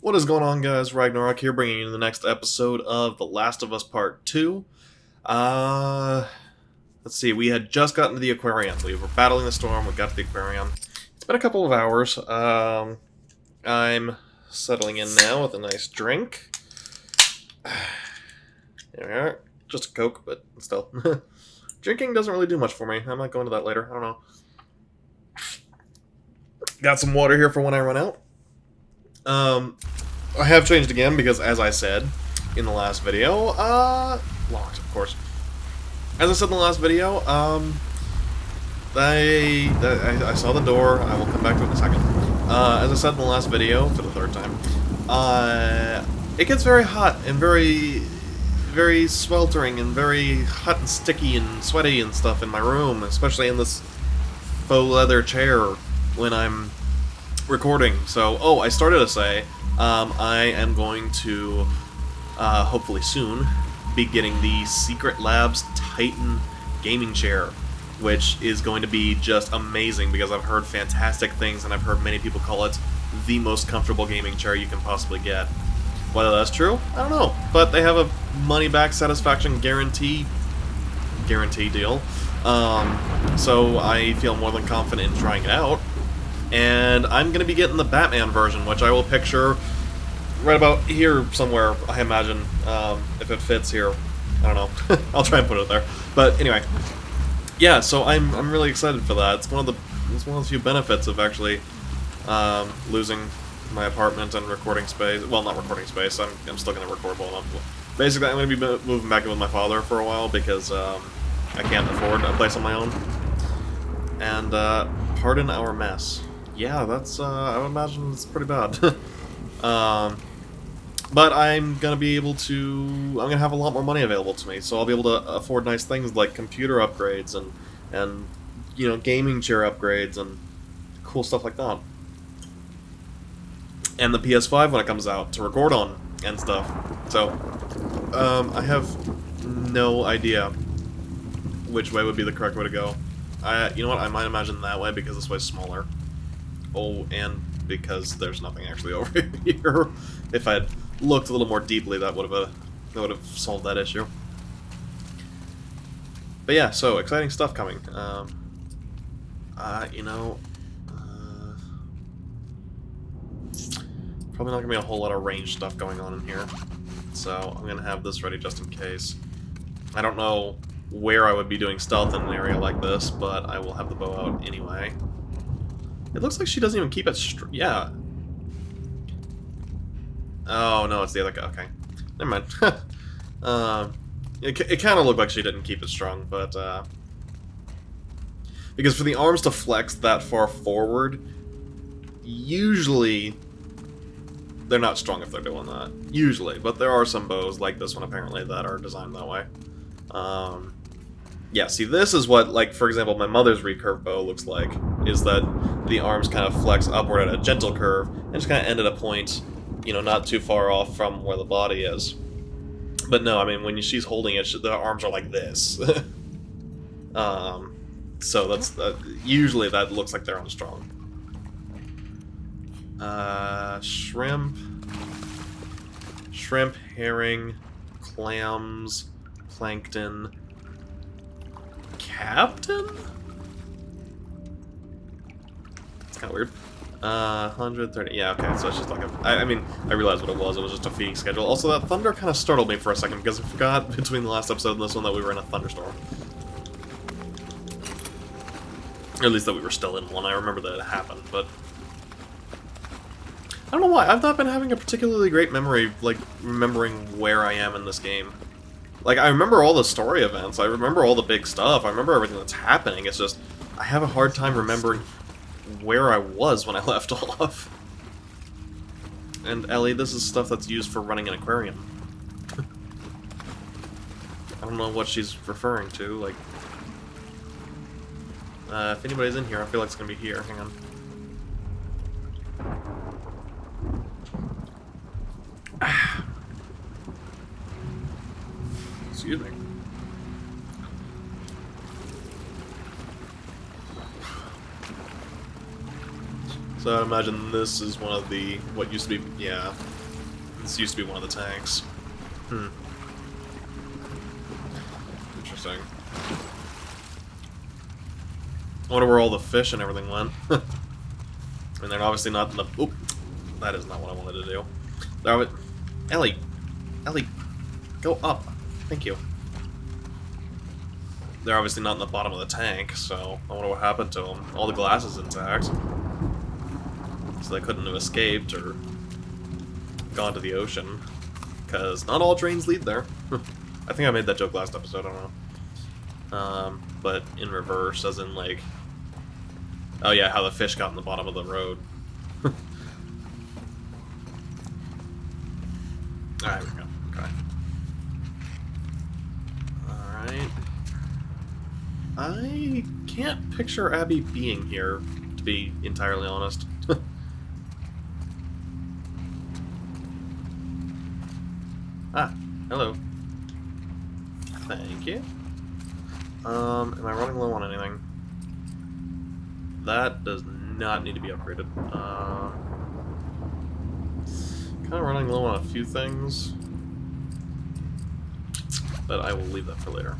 What is going on, guys? Ragnarok here, bringing you the next episode of The Last of Us Part 2. Uh, let's see, we had just gotten to the aquarium. We were battling the storm, we got to the aquarium. It's been a couple of hours. I'm settling in now with a nice drink. There we are. Just a Coke, but still. Drinking doesn't really do much for me. I might go into that later. I don't know. Got some water here for when I run out. I have changed again because, as I said in the last video, locked, of course. As I said in the last video, I saw the door. I will come back to it in a second. As I said in the last video, for the third time, it gets very hot and very sweltering and very hot and sticky and sweaty and stuff in my room, especially in this faux leather chair when I'm recording. So, I started to say, I am going to, hopefully soon, be getting the Secret Labs Titan gaming chair, which is going to be just amazing because I've heard fantastic things and I've heard many people call it the most comfortable gaming chair you can possibly get. Whether that's true, I don't know, but they have a money-back satisfaction guarantee deal, so I feel more than confident in trying it out. And I'm going to be getting the Batman version, which I will picture right about here somewhere, I imagine, if it fits here. I don't know. I'll try and put it there. But anyway, yeah, so I'm really excited for that. It's one of the few benefits of actually losing my apartment and recording space. Well, not recording space. I'm still going to record well enough. Basically, I'm going to be moving back in with my father for a while because I can't afford a place on my own. And pardon our mess. Yeah, that's, I would imagine it's pretty bad. But I'm gonna be able to, I'm gonna have a lot more money available to me, so I'll be able to afford nice things like computer upgrades and you know, gaming chair upgrades and cool stuff like that. And the PS5 when it comes out to record on and stuff. So, I have no idea which way would be the correct way to go. You know what, I might imagine that way because this way's smaller. Oh, and because there's nothing actually over here. If I'd looked a little more deeply, that would have solved that issue. But yeah, so exciting stuff coming. You know, probably not gonna be a whole lot of range stuff going on in here, so I'm gonna have this ready just in case. I don't know where I would be doing stealth in an area like this, but I will have the bow out anyway. It looks like she doesn't even keep it yeah. Oh, no, it's the other guy. Okay. Never mind. It kind of looked like she didn't keep it strong, but, because for the arms to flex that far forward, usually they're not strong if they're doing that. Usually. But there are some bows, like this one apparently, that are designed that way. Yeah, see, this is what, like, for example, my mother's recurve bow looks like, is that the arms kind of flex upward at a gentle curve, and just kind of end at a point, you know, not too far off from where the body is. But no, I mean, when she's holding it, the arms are like this. So that's, usually that looks like they're unstrong. Shrimp, herring, clams, plankton... Captain? It's kind of weird. 130. Yeah, okay, so it's just like a... I mean, I realized what it was. It was just a feeding schedule. Also, that thunder kind of startled me for a second, because I forgot between the last episode and this one that we were in a thunderstorm. Or at least that we were still in one. I remember that it happened, but... I don't know why. I've not been having a particularly great memory, like, remembering where I am in this game. Like, I remember all the story events, I remember all the big stuff, I remember everything that's happening, it's just, I have a hard time remembering where I was when I left off. And Ellie, this is stuff that's used for running an aquarium. I don't know what she's referring to, like... if anybody's in here, I feel like it's gonna be here, hang on. Excuse me. So I imagine this is one of the... what used to be... yeah. This used to be one of the tanks. Hmm. Interesting. I wonder where all the fish and everything went. And they're obviously not in the... oop! That is not what I wanted to do. There, Ellie! Ellie! Go up! Thank you. They're obviously not in the bottom of the tank, so I wonder what happened to them. All the glass is intact. So they couldn't have escaped or gone to the ocean. Because not all trains lead there. I think I made that joke last episode, I don't know. But in reverse, as in like... oh yeah, how the fish got in the bottom of the road. Alright, we go. Okay. Alright. I can't picture Abby being here, to be entirely honest. Ah, hello. Thank you. Am I running low on anything? That does not need to be upgraded. Kind of running low on a few things, but I will leave that for later.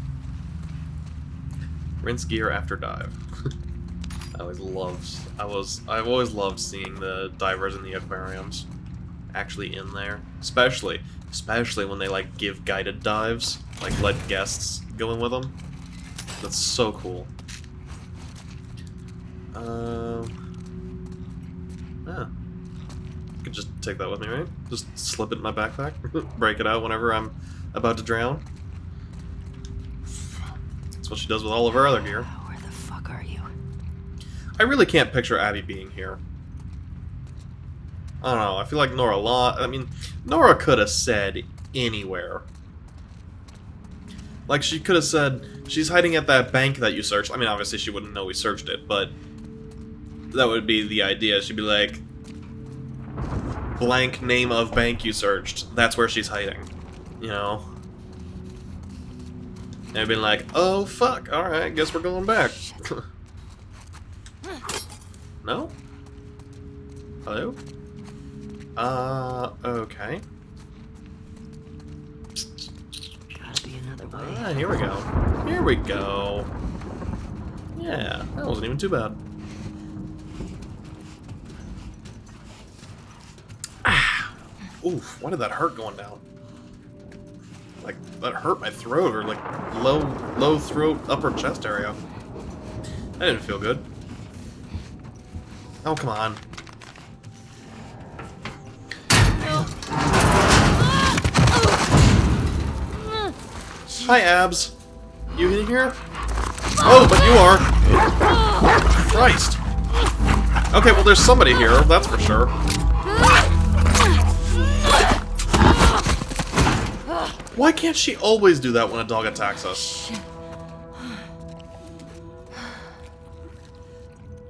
Rinse gear after dive. I've always loved seeing the divers in the aquariums actually in there, especially when they like give guided dives, like let guests go in with them. That's so cool. Yeah. I could just take that with me, right? Just slip it in my backpack, break it out whenever I'm about to drown. That's what she does with all of her other gear. Where the fuck are you? I really can't picture Abby being here. I don't know, I feel like Nora could have said anywhere. Like, she could have said, she's hiding at that bank that you searched. I mean, obviously she wouldn't know we searched it, but that would be the idea. She'd be like, blank name of bank you searched. That's where she's hiding. You know? And I'd been like, oh fuck, alright, guess we're going back. No? Hello? Okay. Gotta be another way. Ah, here we go. Here we go. Yeah, that wasn't even too bad. Ah! Oof, why did that hurt going down? Like, that hurt my throat, or like, low throat, upper chest area. That didn't feel good. Oh, come on. Hi, Abs. You in here? Oh, but you are. Christ. Okay, well, there's somebody here, that's for sure. Why can't she always do that when a dog attacks us?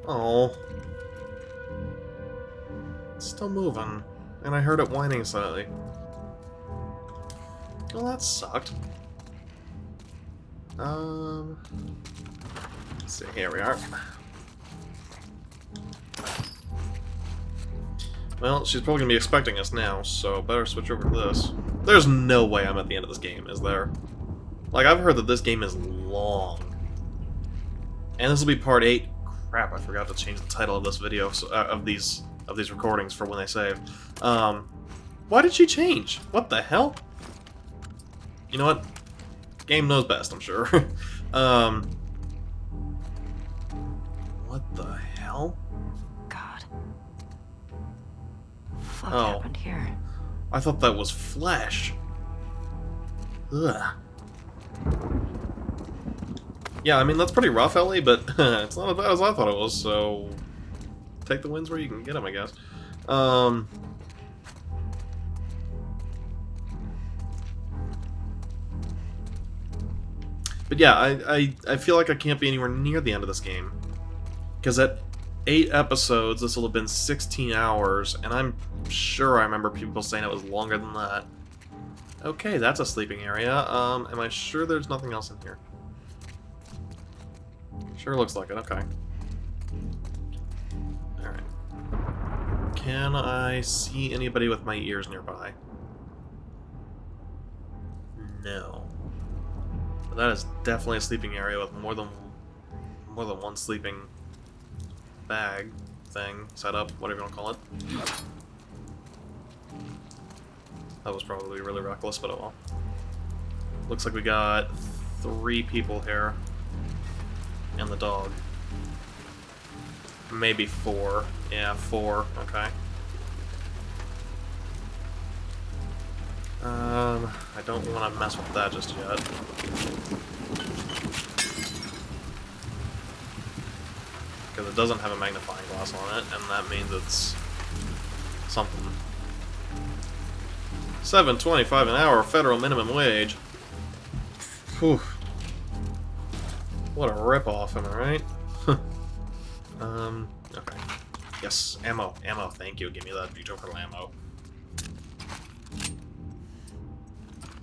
Oh. It's still moving. And I heard it whining slightly. Well, that sucked. Let's see, here we are. Well, she's probably gonna be expecting us now, so better switch over to this. There's no way I'm at the end of this game, is there? Like, I've heard that this game is long. And this will be part 8. Crap, I forgot to change the title of this video, so, of these recordings for when they save. Why did she change? What the hell? You know what? Game knows best, I'm sure. What the hell? God. Fuck Oh. happened here? I thought that was flesh. Ugh. Yeah, I mean, that's pretty rough, Ellie, but it's not as bad as I thought it was, so... take the wins where you can get them, I guess. But yeah, I feel like I can't be anywhere near the end of this game. Because at 8 episodes, this will have been 16 hours, and I'm sure I remember people saying it was longer than that. Okay, that's a sleeping area. Am I sure there's nothing else in here? Sure looks like it, okay. Alright. Can I see anybody with my ears nearby? No. But that is definitely a sleeping area with more than one sleeping bag thing set up, whatever you want to call it. That was probably really reckless, but oh well. Looks like we got 3 people here. And the dog. Maybe 4. Yeah, 4. Okay. I don't want to mess with that just yet. Because it doesn't have a magnifying glass on it, and that means it's something. $7.25 an hour, federal minimum wage. Whew. What a ripoff, am I right? Okay. Yes, ammo, thank you, give me that beautiful ammo.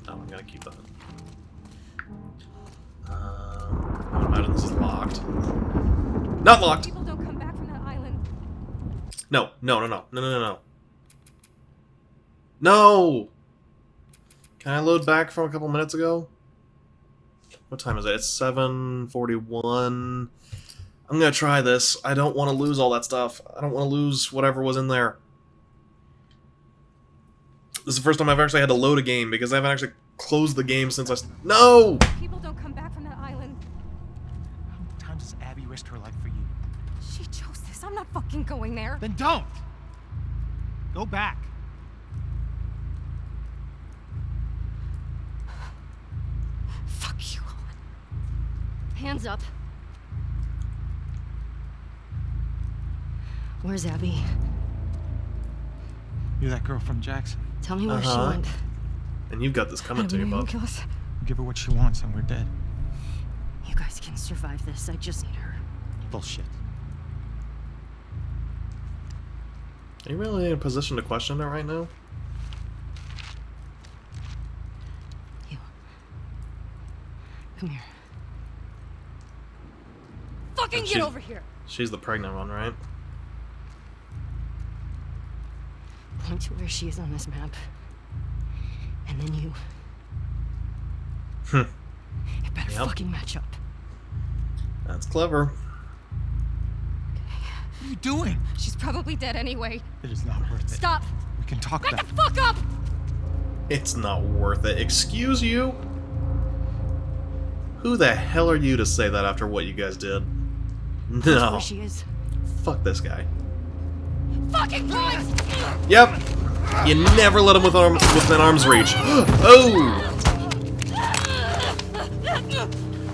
Oh, I'm gonna keep that. I imagine this is locked. Not locked! People don't come back from that island. No. No! Can I load back from a couple minutes ago? What time is it? It's 7:41. I'm gonna try this. I don't want to lose all that stuff. I don't want to lose whatever was in there. This is the first time I've actually had to load a game, because I haven't actually closed the game since No! People don't come back from that island. How many times has Abby risked her life for you? She chose this. I'm not fucking going there. Then don't! Go back. Fuck you, Owen. Hands up. Where's Abby? You're that girl from Jackson. Tell me where she Uh-huh. went. And you've got this coming to you, bub. Kill us. Give her what she wants and we're dead. You guys can survive this. I just need her. Bullshit. Are you really in a position to question it right now? You. Come here. Fucking And get over here. She's the pregnant one, right? Point to where she is on this map. And then you. Hmm. You better Yep. fucking match up. That's clever. What are you doing? She's probably dead anyway. It is not worth it. Stop. We can talk Back about the fuck up. It's not worth it. Excuse you? Who the hell are you to say that after what you guys did? Point to No. where she is. Fuck this guy. Fucking Christ. Yep. You never let him within arm's reach. Oh!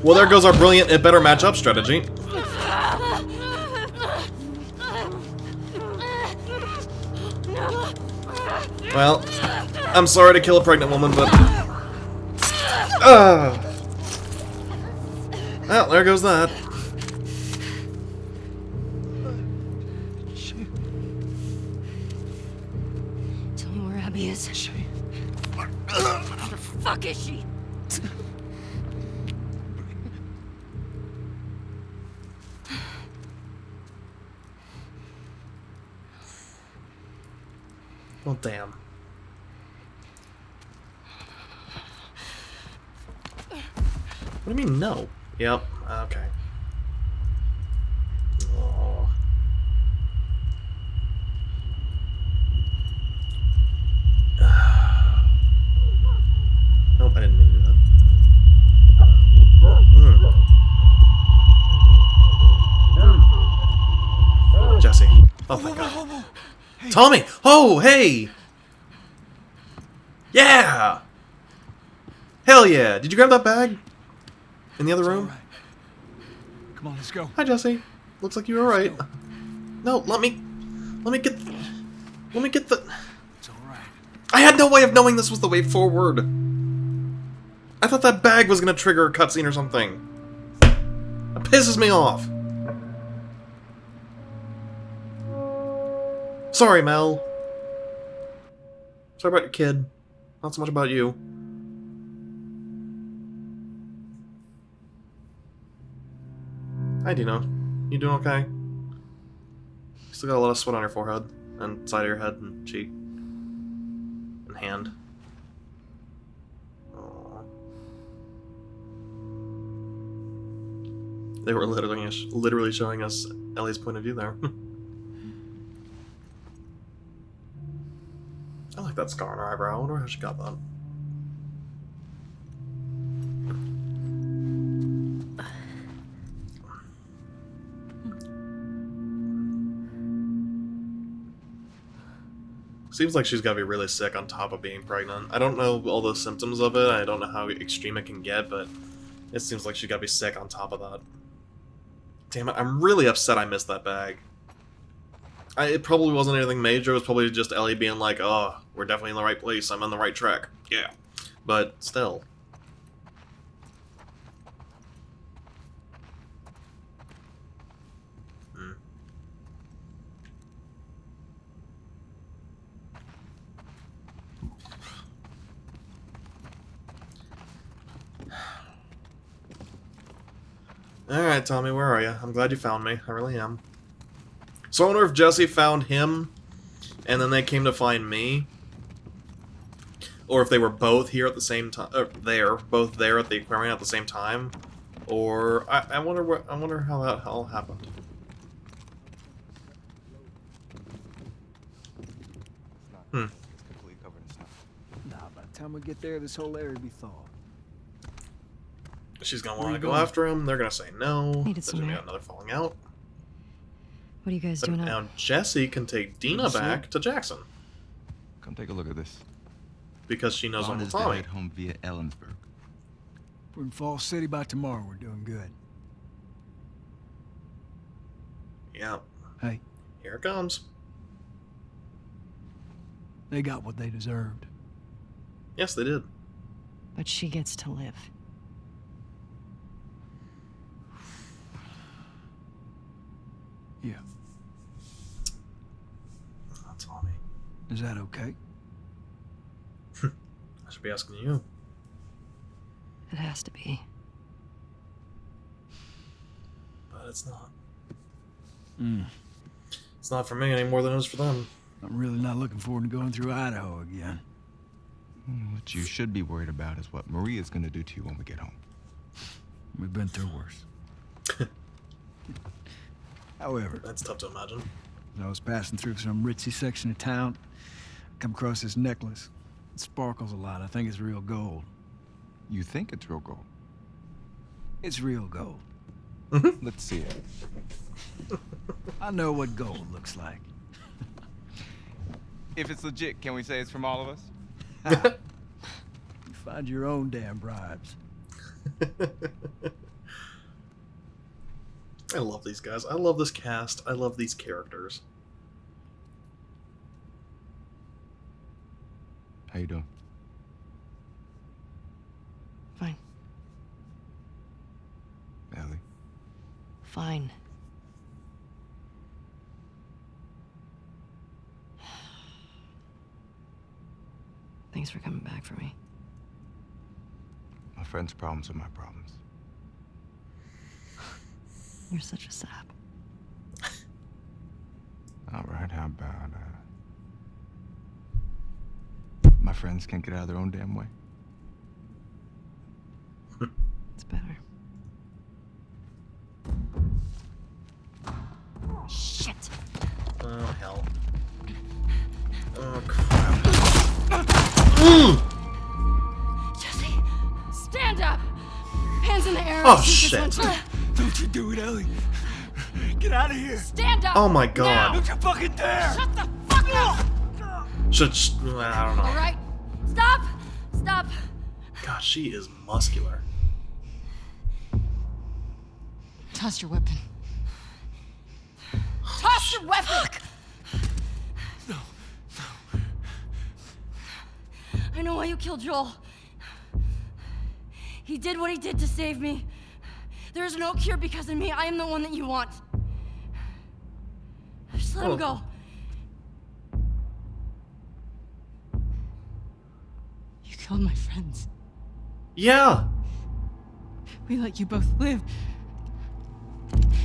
Well, there goes our brilliant "it better match up" strategy. Well, I'm sorry to kill a pregnant woman, but... Well, there goes that. Tell me where Abby is. Where the fuck is she? Well, damn. What do you mean, no? Yep, okay. Oh. Nope, I didn't mean to do that. Jesse. Oh, thank God. Hey. Tommy! Oh, hey! Yeah! Hell yeah! Did you grab that bag? In the other room? All right. Come on, let's go. Hi, Jesse. Looks like you were right. No, let me get the... It's all right. I had no way of knowing this was the way forward. I thought that bag was gonna trigger a cutscene or something. That pisses me off. Sorry, Mel. Sorry about your kid. Not so much about you. Hi, Dino. You doing okay? You still got a lot of sweat on your forehead. And side of your head and cheek. And hand. Aww. They were literally showing us Ellie's point of view there. I like that scar on her eyebrow. I wonder how she got that. Seems like she's got to be really sick on top of being pregnant. I don't know all the symptoms of it. I don't know how extreme it can get, but it seems like she's got to be sick on top of that. Damn it, I'm really upset I missed that bag. It probably wasn't anything major. It was probably just Ellie being like, oh, we're definitely in the right place. I'm on the right track. Yeah. But still. Alright, Tommy, where are you? I'm glad you found me. I really am. So I wonder if Jesse found him, and then they came to find me. Or if they were both here at the same time. Both there at the aquarium at the same time. Or I wonder how that all happened. It's completely covered in snow. Nah, by the time we get there, this whole area will be thawed. She's gonna want to go after him. They're gonna say no. Needed There's some gonna be air. another falling out. What are you guys But doing now up? Jesse can take Dina back to Jackson Come take a look at this. because she knows Dawn Uncle is to Tommy. head home via Ellensburg. If we're in Falls City by tomorrow, we're doing good. Yeah, Hey, here it comes. they got what they deserved. Yes, they did. But she gets to live. Yeah. Oh, Tommy. Is that okay? I should be asking you. It has to be. But it's not. Mm. It's not for me any more than it is for them. I'm really not looking forward to going through Idaho again. What you should be worried about is what Maria's gonna do to you when we get home. We've been through worse. However, That's tough to imagine. as I was passing through some ritzy section of town, I come across this necklace. It sparkles a lot. I think it's real gold. You think it's real gold? It's real gold. Let's see it. I know what gold looks like. If it's legit, can we say it's from all of us? You find your own damn bribes. I love these guys. I love this cast. I love these characters. How you doing? Fine. Ellie? Fine. Thanks for coming back for me. My friend's problems are my problems. You're such a sap. All right, how about, my friends can't get out of their own damn way? It's better. Shit! Oh, hell. Oh, crap. Jesse, stand up. Hands in the air. Oh, Shoot this shit. one. Don't you do it, Ellie. Get out of here. Stand up. Oh, my God. Don't you fucking dare. Shut the fuck up. I don't know. All right. Stop. Stop. God, she is muscular. Toss your weapon. Toss your weapon. No. I know why you killed Joel. He did what he did to save me. There is no cure because of me. I am the one that you want. Just let him go. You killed my friends. Yeah. We let you both live.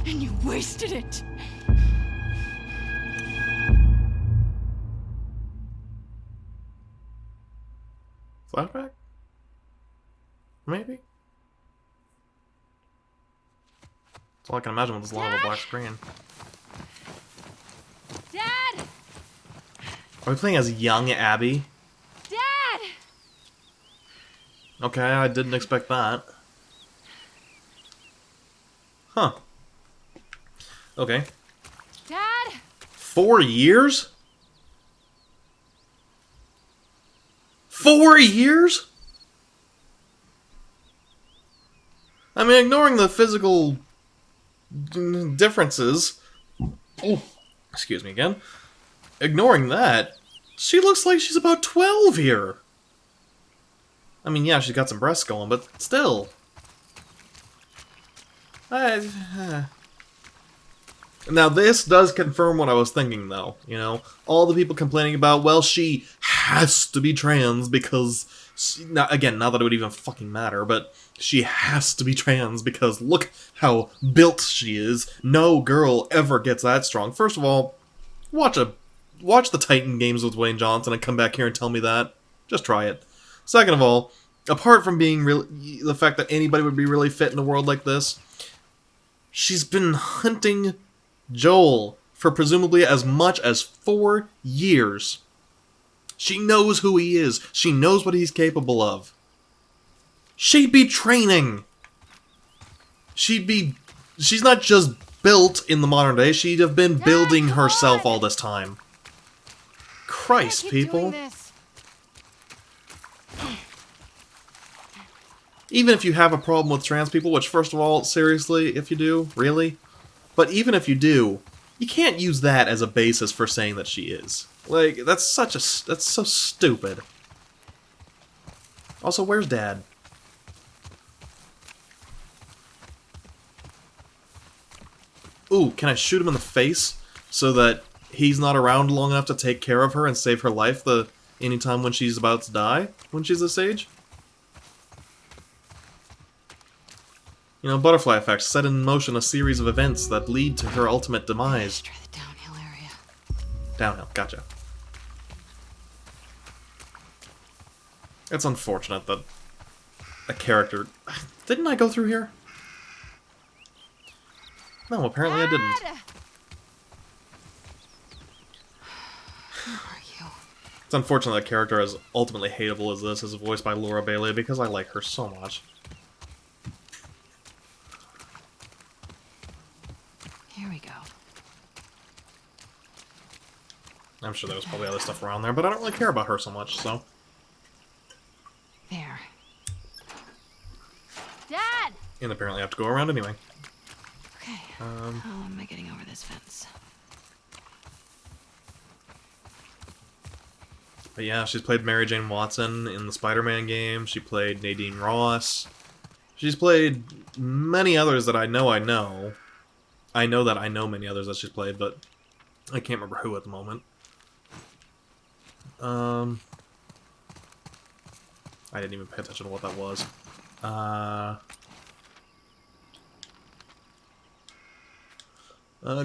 And you wasted it. Flashback? Maybe? That's all I can imagine with this long of a black screen. Dad! Are we playing as young Abby? Dad! Okay, I didn't expect that. Huh. Okay. Dad! 4 years? 4 years? I mean, ignoring the physical differences. Oh, excuse me again. Ignoring that, she looks like she's about 12 here. I mean, yeah, she's got some breasts going, but still. Now, this does confirm what I was thinking, though. You know, all the people complaining about, well, she has to be trans because... again, not that it would even fucking matter, but she has to be trans because look how built she is. No girl ever gets that strong. First of all, watch the Titan games with Dwayne Johnson and come back here and tell me that. Just try it. Second of all, apart from being the fact that anybody would be really fit in a world like this, she's been hunting Joel for presumably as much as 4 years. She knows who he is. She knows what he's capable of. She'd be training. She's not just built in the modern day, she'd have been building herself all this time. Christ, people. Even if you have a problem with trans people, which, first of all, seriously, if you do, really? But even if you do, you can't use that as a basis for saying that she is. Like, that's so stupid. Also, where's Dad? Ooh, can I shoot him in the face so that he's not around long enough to take care of her and save her life anytime when she's about to die? When she's this age? You know, butterfly effects set in motion a series of events that lead to her ultimate demise. Try the downhill area. Downhill, gotcha. It's unfortunate that a character... Didn't I go through here? No, apparently I didn't. Who are you? It's unfortunate that a character as ultimately hateable as this is voiced by Laura Bailey because I like her so much. Here we go. I'm sure there was probably other stuff around there, but I don't really care about her so much, so... There. Dad! And apparently I have to go around anyway. Okay. How am I getting over this fence? But yeah, she's played Mary Jane Watson in the Spider-Man game. She played Nadine Ross. She's played many others that I know. I know that I know many others that she's played, but I can't remember who at the moment. I didn't even pay attention to what that was.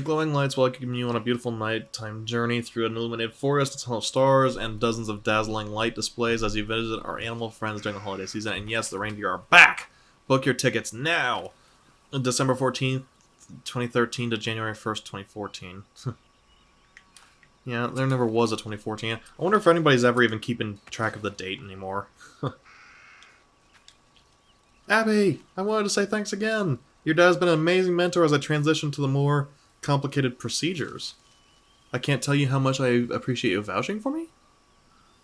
Glowing lights welcome you on a beautiful nighttime journey through an illuminated forest, a tunnel of stars, and dozens of dazzling light displays as you visit our animal friends during the holiday season. And yes, the reindeer are back! Book your tickets now! December 14th, 2013 to January 1st, 2014. Yeah, there never was a 2014. I wonder if anybody's ever even keeping track of the date anymore. Abby! I wanted to say thanks again! Your dad's been an amazing mentor as I transition to the more complicated procedures. I can't tell you how much I appreciate you vouching for me.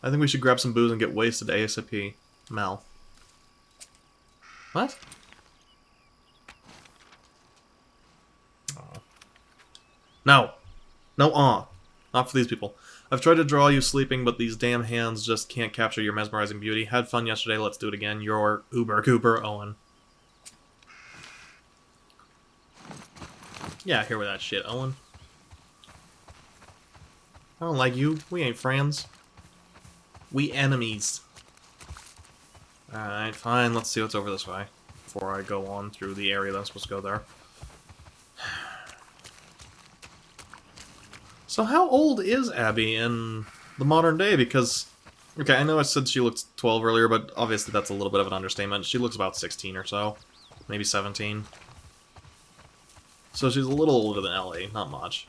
I think we should grab some booze and get wasted ASAP. Mel. What? Oh. No! No, not for these people. I've tried to draw you sleeping, but these damn hands just can't capture your mesmerizing beauty. Had fun yesterday, let's do it again. Your Uber Cooper Owen. Yeah, here with that shit, Owen. I don't like you. We ain't friends. We enemies. Alright, fine. Let's see what's over this way before I go on through the area that's supposed to go there. So how old is Abby in the modern day? Because Okay, I know I said she looked 12 earlier, but obviously that's a little bit of an understatement. She looks about 16 or so. Maybe 17. So she's a little older than Ellie, not much.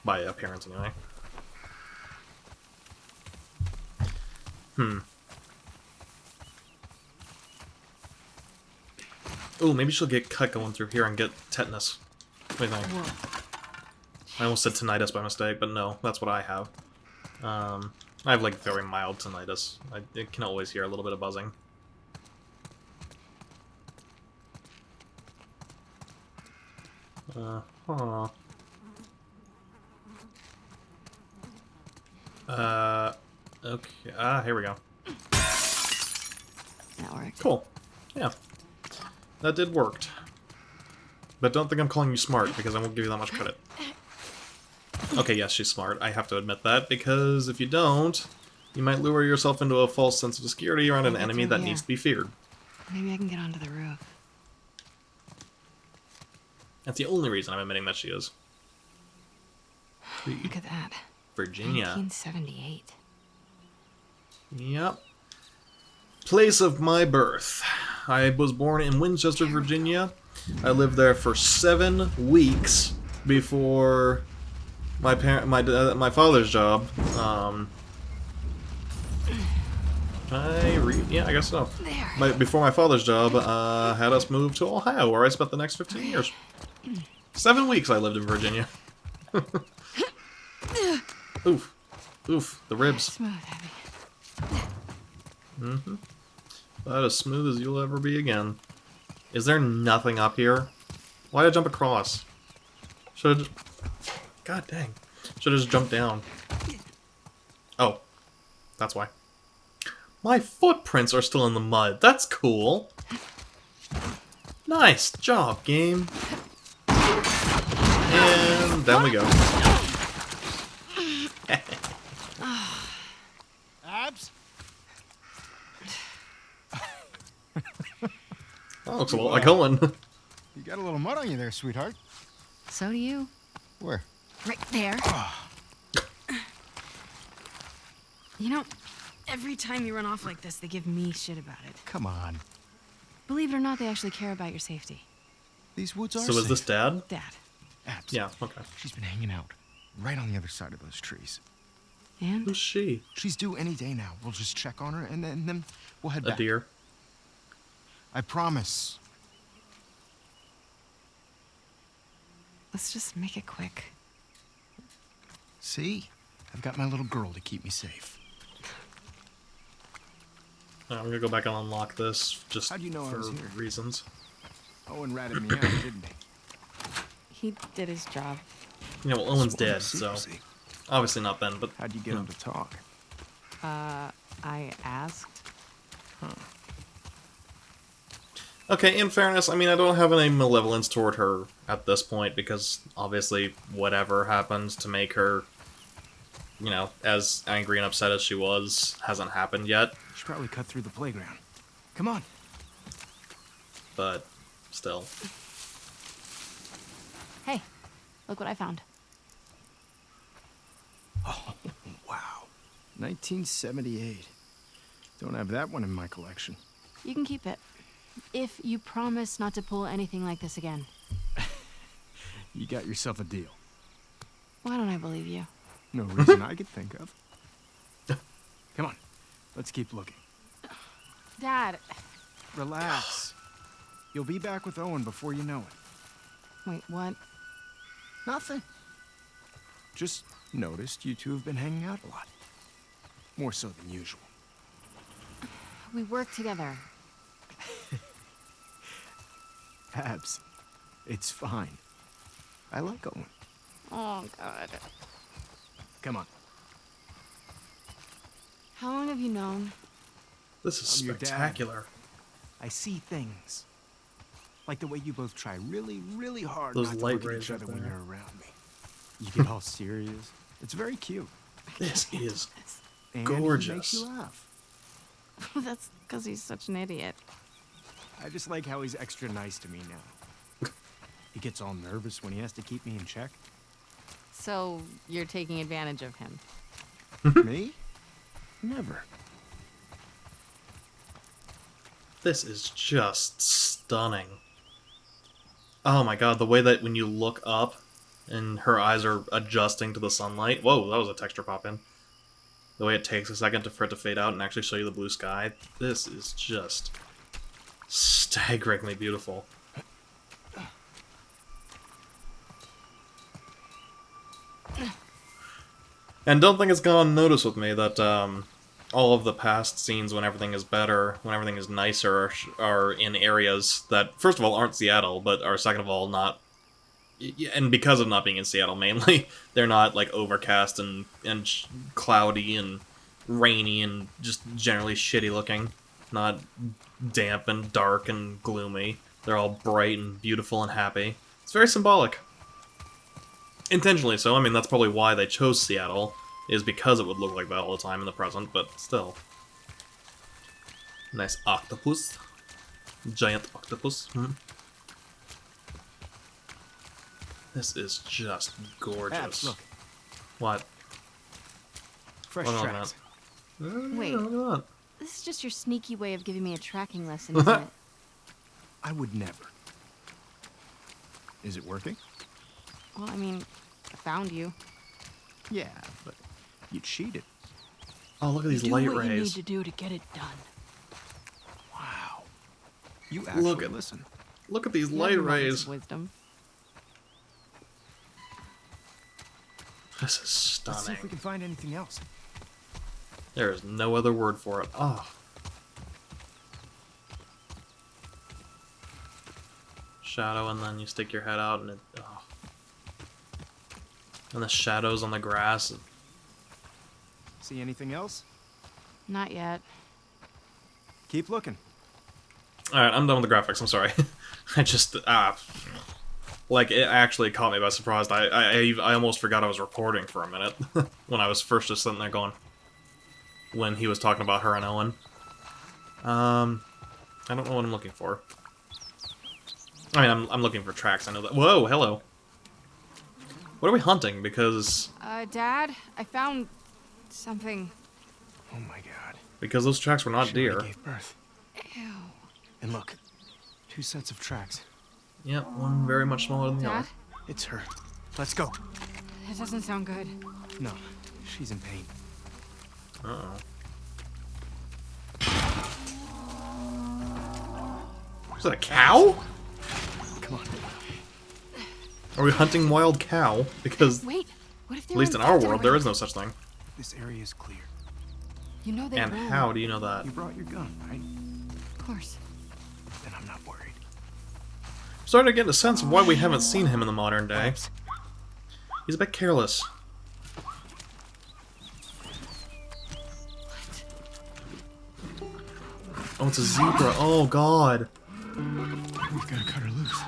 By appearance, anyway. Ooh, maybe she'll get cut going through here and get tetanus. What do you think? Whoa. I almost said tinnitus by mistake, but no, that's what I have. I have, like, very mild tinnitus. I can always hear a little bit of buzzing. Huh. Okay, here we go. That worked. Cool. Yeah. That did work. But don't think I'm calling you smart, because I won't give you that much credit. Okay, yes, she's smart. I have to admit that, because if you don't, you might lure yourself into a false sense of security around an enemy that needs to be feared. Maybe I can get onto the roof. That's the only reason I'm admitting that she is. Look at that. Virginia. 1978. Yep. Place of my birth. I was born in Winchester, Virginia. I lived there for 7 weeks before my father's job. Yeah, I guess so. Before my father's job had us move to Ohio, where I spent the next 15 years. 7 weeks I lived in Virginia. Oof. Oof, the ribs. Smooth, Abby. Mm-hmm. About as smooth as you'll ever be again. Is there nothing up here? Why did I jump across? Should've... God dang. Should've just jumped down. Oh. That's why. My footprints are still in the mud. That's cool. Nice job, game. And down we go. Abs? That looks a lot like Owen. You got a little mud on you there, sweetheart. So do you. Where? Right there. You know, every time you run off like this, they give me shit about it. Come on. Believe it or not, they actually care about your safety. These woods are So is this Dad? Dad. Abs. Yeah, okay. She's been hanging out right on the other side of those trees. And? Who's she? She's due any day now. We'll just check on her and then we'll head A back. deer. I promise. Let's just make it quick. See? I've got my little girl to keep me safe. I'm gonna go back and unlock this just How'd you know I for was here? reasons. Owen ratted me out, didn't he? He did his job. Yeah, well, Owen's Swore to dead, so secrecy. obviously not then, but How'd you get him to talk? I asked. okay, in fairness, I mean, I don't have any malevolence toward her at this point, because obviously whatever happens to make her, you know, as angry and upset as she was, hasn't happened yet, She probably cut through the playground. Come on. but still. Hey, look what I found. Oh, wow. 1978. Don't have that one in my collection. You can keep it. If you promise not to pull anything like this again. You got yourself a deal. Why don't I believe you? No reason I could think of. Come on. Let's keep looking. Dad. Relax. You'll be back with Owen before you know it. Wait, what? Nothing. Just noticed you two have been hanging out a lot. More so than usual. We work together. Abs, it's fine. I like Owen. Oh, God. Come on. How long have you known? This is I'm your dad. spectacular. I see things. Like the way you both try really, really hard Those not to light look at rays each up other when there. you're around me. You get all serious. It's very cute. This is And he makes gorgeous. you laugh. That's because he's such an idiot. I just like how he's extra nice to me now. He gets all nervous when he has to keep me in check. So, you're taking advantage of him. Me? Never. This is just stunning. Oh my god, the way that when you look up and her eyes are adjusting to the sunlight. Whoa, that was a texture pop in. The way it takes a second for it to fade out and actually show you the blue sky. This is just staggeringly beautiful. And don't think it's gone unnoticed with me that all of the past scenes when everything is better, when everything is nicer, are in areas that, first of all, aren't Seattle, but are, second of all, not... And because of not being in Seattle, mainly, they're not, like, overcast and cloudy and rainy and just generally shitty looking. Not damp and dark and gloomy. They're all bright and beautiful and happy. It's very symbolic. Intentionally so. I mean, that's probably why they chose Seattle, is because it would look like that all the time in the present, but still. Nice octopus. Giant octopus. This is just gorgeous. Abs, look. What? Fresh What on tracks. that? Wait. Look at that. This is just your sneaky way of giving me a tracking lesson, isn't it? I would never. Is it working? Well, I mean, I found you. Yeah, but you cheated. Oh, look at these Do light what you need rays. to do to get it done. Wow. You actually Look at listen. Look at these You light have moments rays. of wisdom. This is Let's see stunning. if we can find anything else. There is no other word for it. Oh. Shadow, and then you stick your head out, and it. Oh. And the shadows on the grass. See anything else? Not yet. Keep looking. Alright, I'm done with the graphics. I'm sorry. I just. Like, it actually caught me by surprise. I almost forgot I was recording for a minute when I was first just sitting there going. When he was talking about her and Owen. I don't know what I'm looking for. I mean, I'm looking for tracks, I know that. Whoa, hello. What are we hunting? Because... Dad, I found something. Oh my god. Because those tracks were not She already deer. gave birth. Ew. And look, 2 sets of tracks. Yep, one very much smaller than the Dad, other. It's her. Let's go. that doesn't sound good. No, she's in pain. Uh-oh. Is that a cow? Come on. Are we hunting wild cow? Because, Wait, what if at they're least in our infected world, there already? is no such thing. This area is clear. You know they And will. how do you know that? You brought your gun, right? Of course. Then I'm not worried. Starting to get a sense of why we haven't seen him in the modern day. He's a bit careless. Oh, it's a zebra. Oh, God. We've got to cut her loose.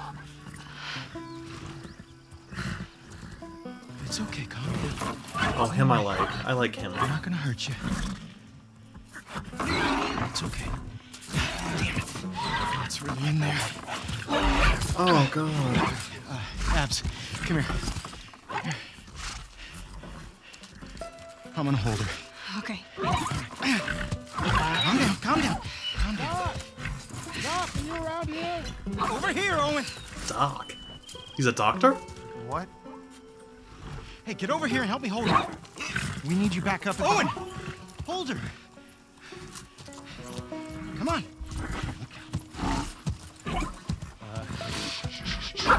It's okay, calm down. Oh, him I like. I like him. We're not gonna hurt you. It's okay. Damn it. It's really in there. Oh, God. Abs, come here. I'm gonna hold her. Okay. Calm down, calm down. Calm down. Doc, are you around here? Over here, Owen. Doc. He's a doctor? What? Hey, get over here and help me hold her. We need you back up. Owen! Hold her. Come on. All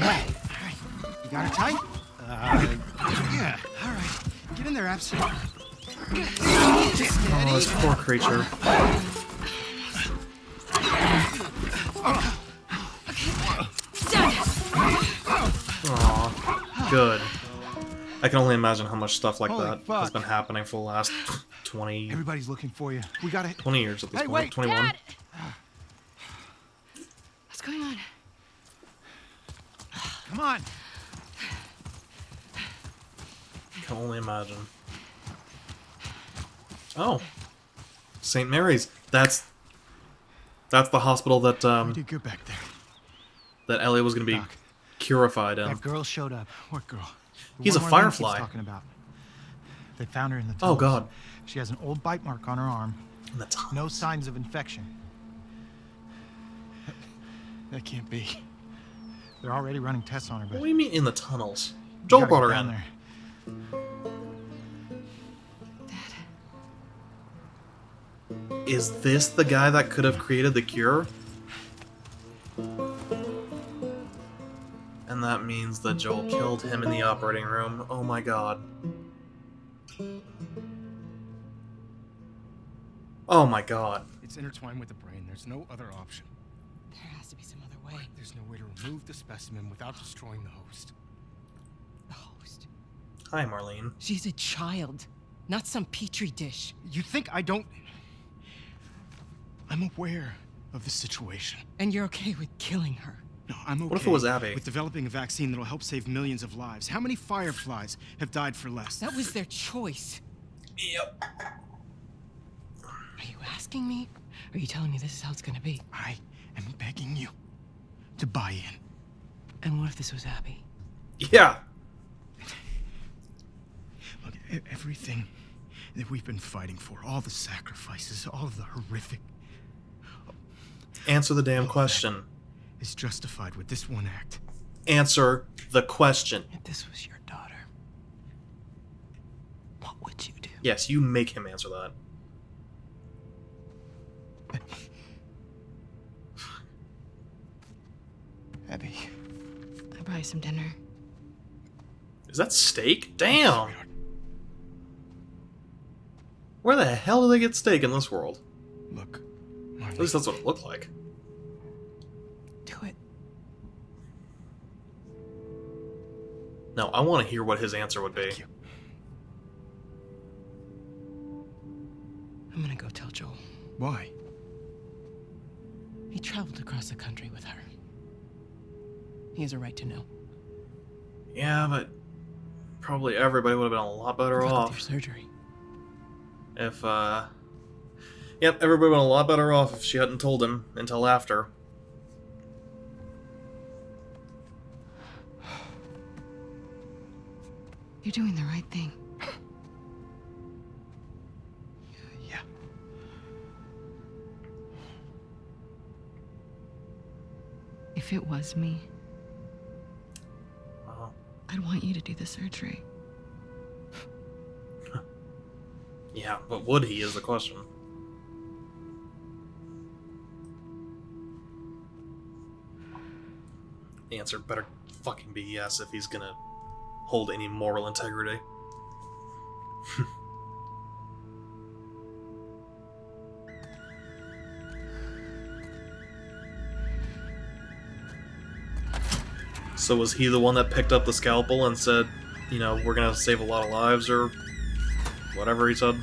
right. You got her tight? Yeah. All right. Get in there, Abs. Oh, this poor creature. Aw, good. I can only imagine how much stuff like Holy that has fuck. been happening for the last 20 Everybody's looking for you. We got it. 20 years at this Hey, point. wait, 21. Dad! What's going on? Come on. I can only imagine. Oh. St. Mary's. That's the hospital that We did good back there. that Ellie was gonna be Doc. curified in. That girl showed up. What girl? The He's one a Marlene keeps firefly. Talking about. They found her in the Oh, tunnels. God. She has an old bite mark on her arm. In the tunnels. No signs of infection. That can't be. They're already running tests on her, but What do you mean in the tunnels? we Joel gotta brought get her down in. there. Is this the guy that could have created the cure? And that means that Joel killed him in the operating room. Oh my god. Oh my god. It's intertwined with the brain. There's no other option. There has to be some other way. There's no way to remove the specimen without destroying the host. The host. Hi, Marlene. She's a child, not some petri dish. You think I don't... I'm aware of the situation. And you're okay with killing her. No, I'm okay What if it was Abby? with developing a vaccine that'll help save millions of lives. How many fireflies have died for less? That was their choice. Yep. Are you asking me? Or are you telling me this is how it's gonna be? I am begging you to buy in. And what if this was Abby? Yeah. Look, everything that we've been fighting for, all the sacrifices, all of the horrific... Answer the damn question. is justified with this one act. Answer the question. If this was your daughter, what would you do? Yes, you make him answer that. Abby. I'd buy you some dinner. Is that steak? Damn. Where the hell do they get steak in this world? Look, At least that's what it looked like. Do it. No, I want to hear what his answer would be. Thank you. I'm gonna go tell Joel. Why? He traveled across the country with her. He has a right to know. Yeah, but probably everybody would have been a lot better Good luck off with your surgery. if, Yep, everybody would have been a lot better off if she hadn't told him until after. You're doing the right thing. Yeah. If it was me, Well, I'd want you to do the surgery. yeah, but would he is the question. The answer better fucking be yes if he's gonna hold any moral integrity. So was he the one that picked up the scalpel and said, you know, we're gonna save a lot of lives, or whatever he said?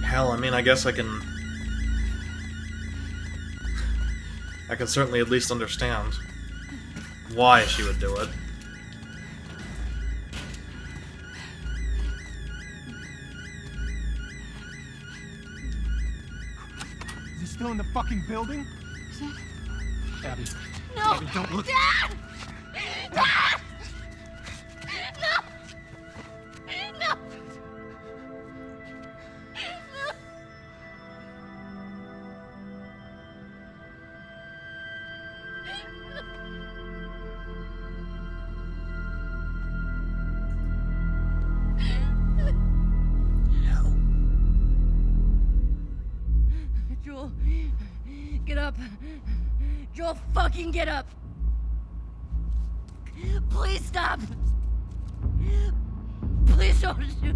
Hell, I mean, I guess I can certainly at least understand why she would do it. Is he still in the fucking building? Abby. No! Abby, don't look. Dad! Dad! No! No! Hell. Joel, get up. Joel, fucking get up. Please stop. Please don't shoot.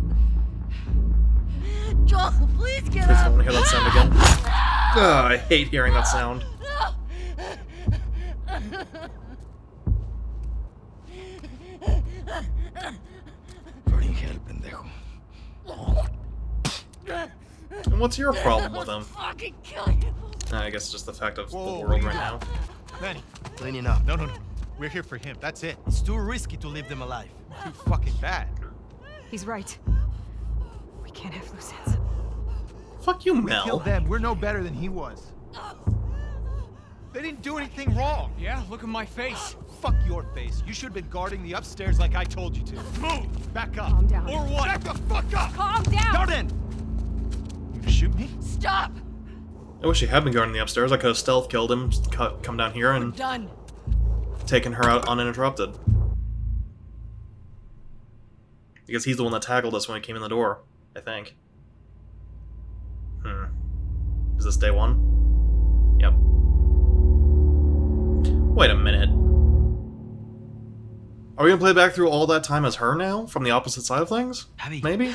Joel, please get Please up. don't hear that sound again. Ugh, I hate hearing that sound. Burning hell, pendejo. And what's your problem with him? Fucking kill you. I guess just the fact of Whoa, the what are world you right now. Manny, cleaning up. No. We're here for him. That's it. It's too risky to leave them alive. Too fucking bad. He's right. We can't have loose ends. Fuck you, We Mel. killed them. We're no better than he was. They didn't do anything wrong. Yeah, look at my face. Fuck your face. You should have been guarding the upstairs like I told you to. Move! Back up. Calm down. Or what? Back the fuck up! Calm down! Jordan! You gonna shoot me? Stop! I wish he had been guarding the upstairs. I could have stealth killed him, come down here, and Done. taken her out uninterrupted. Because he's the one that tackled us when we came in the door, I think. Is this day one? Yep. Wait a minute. Are we gonna play back through all that time as her now? From the opposite side of things? Abby. Maybe?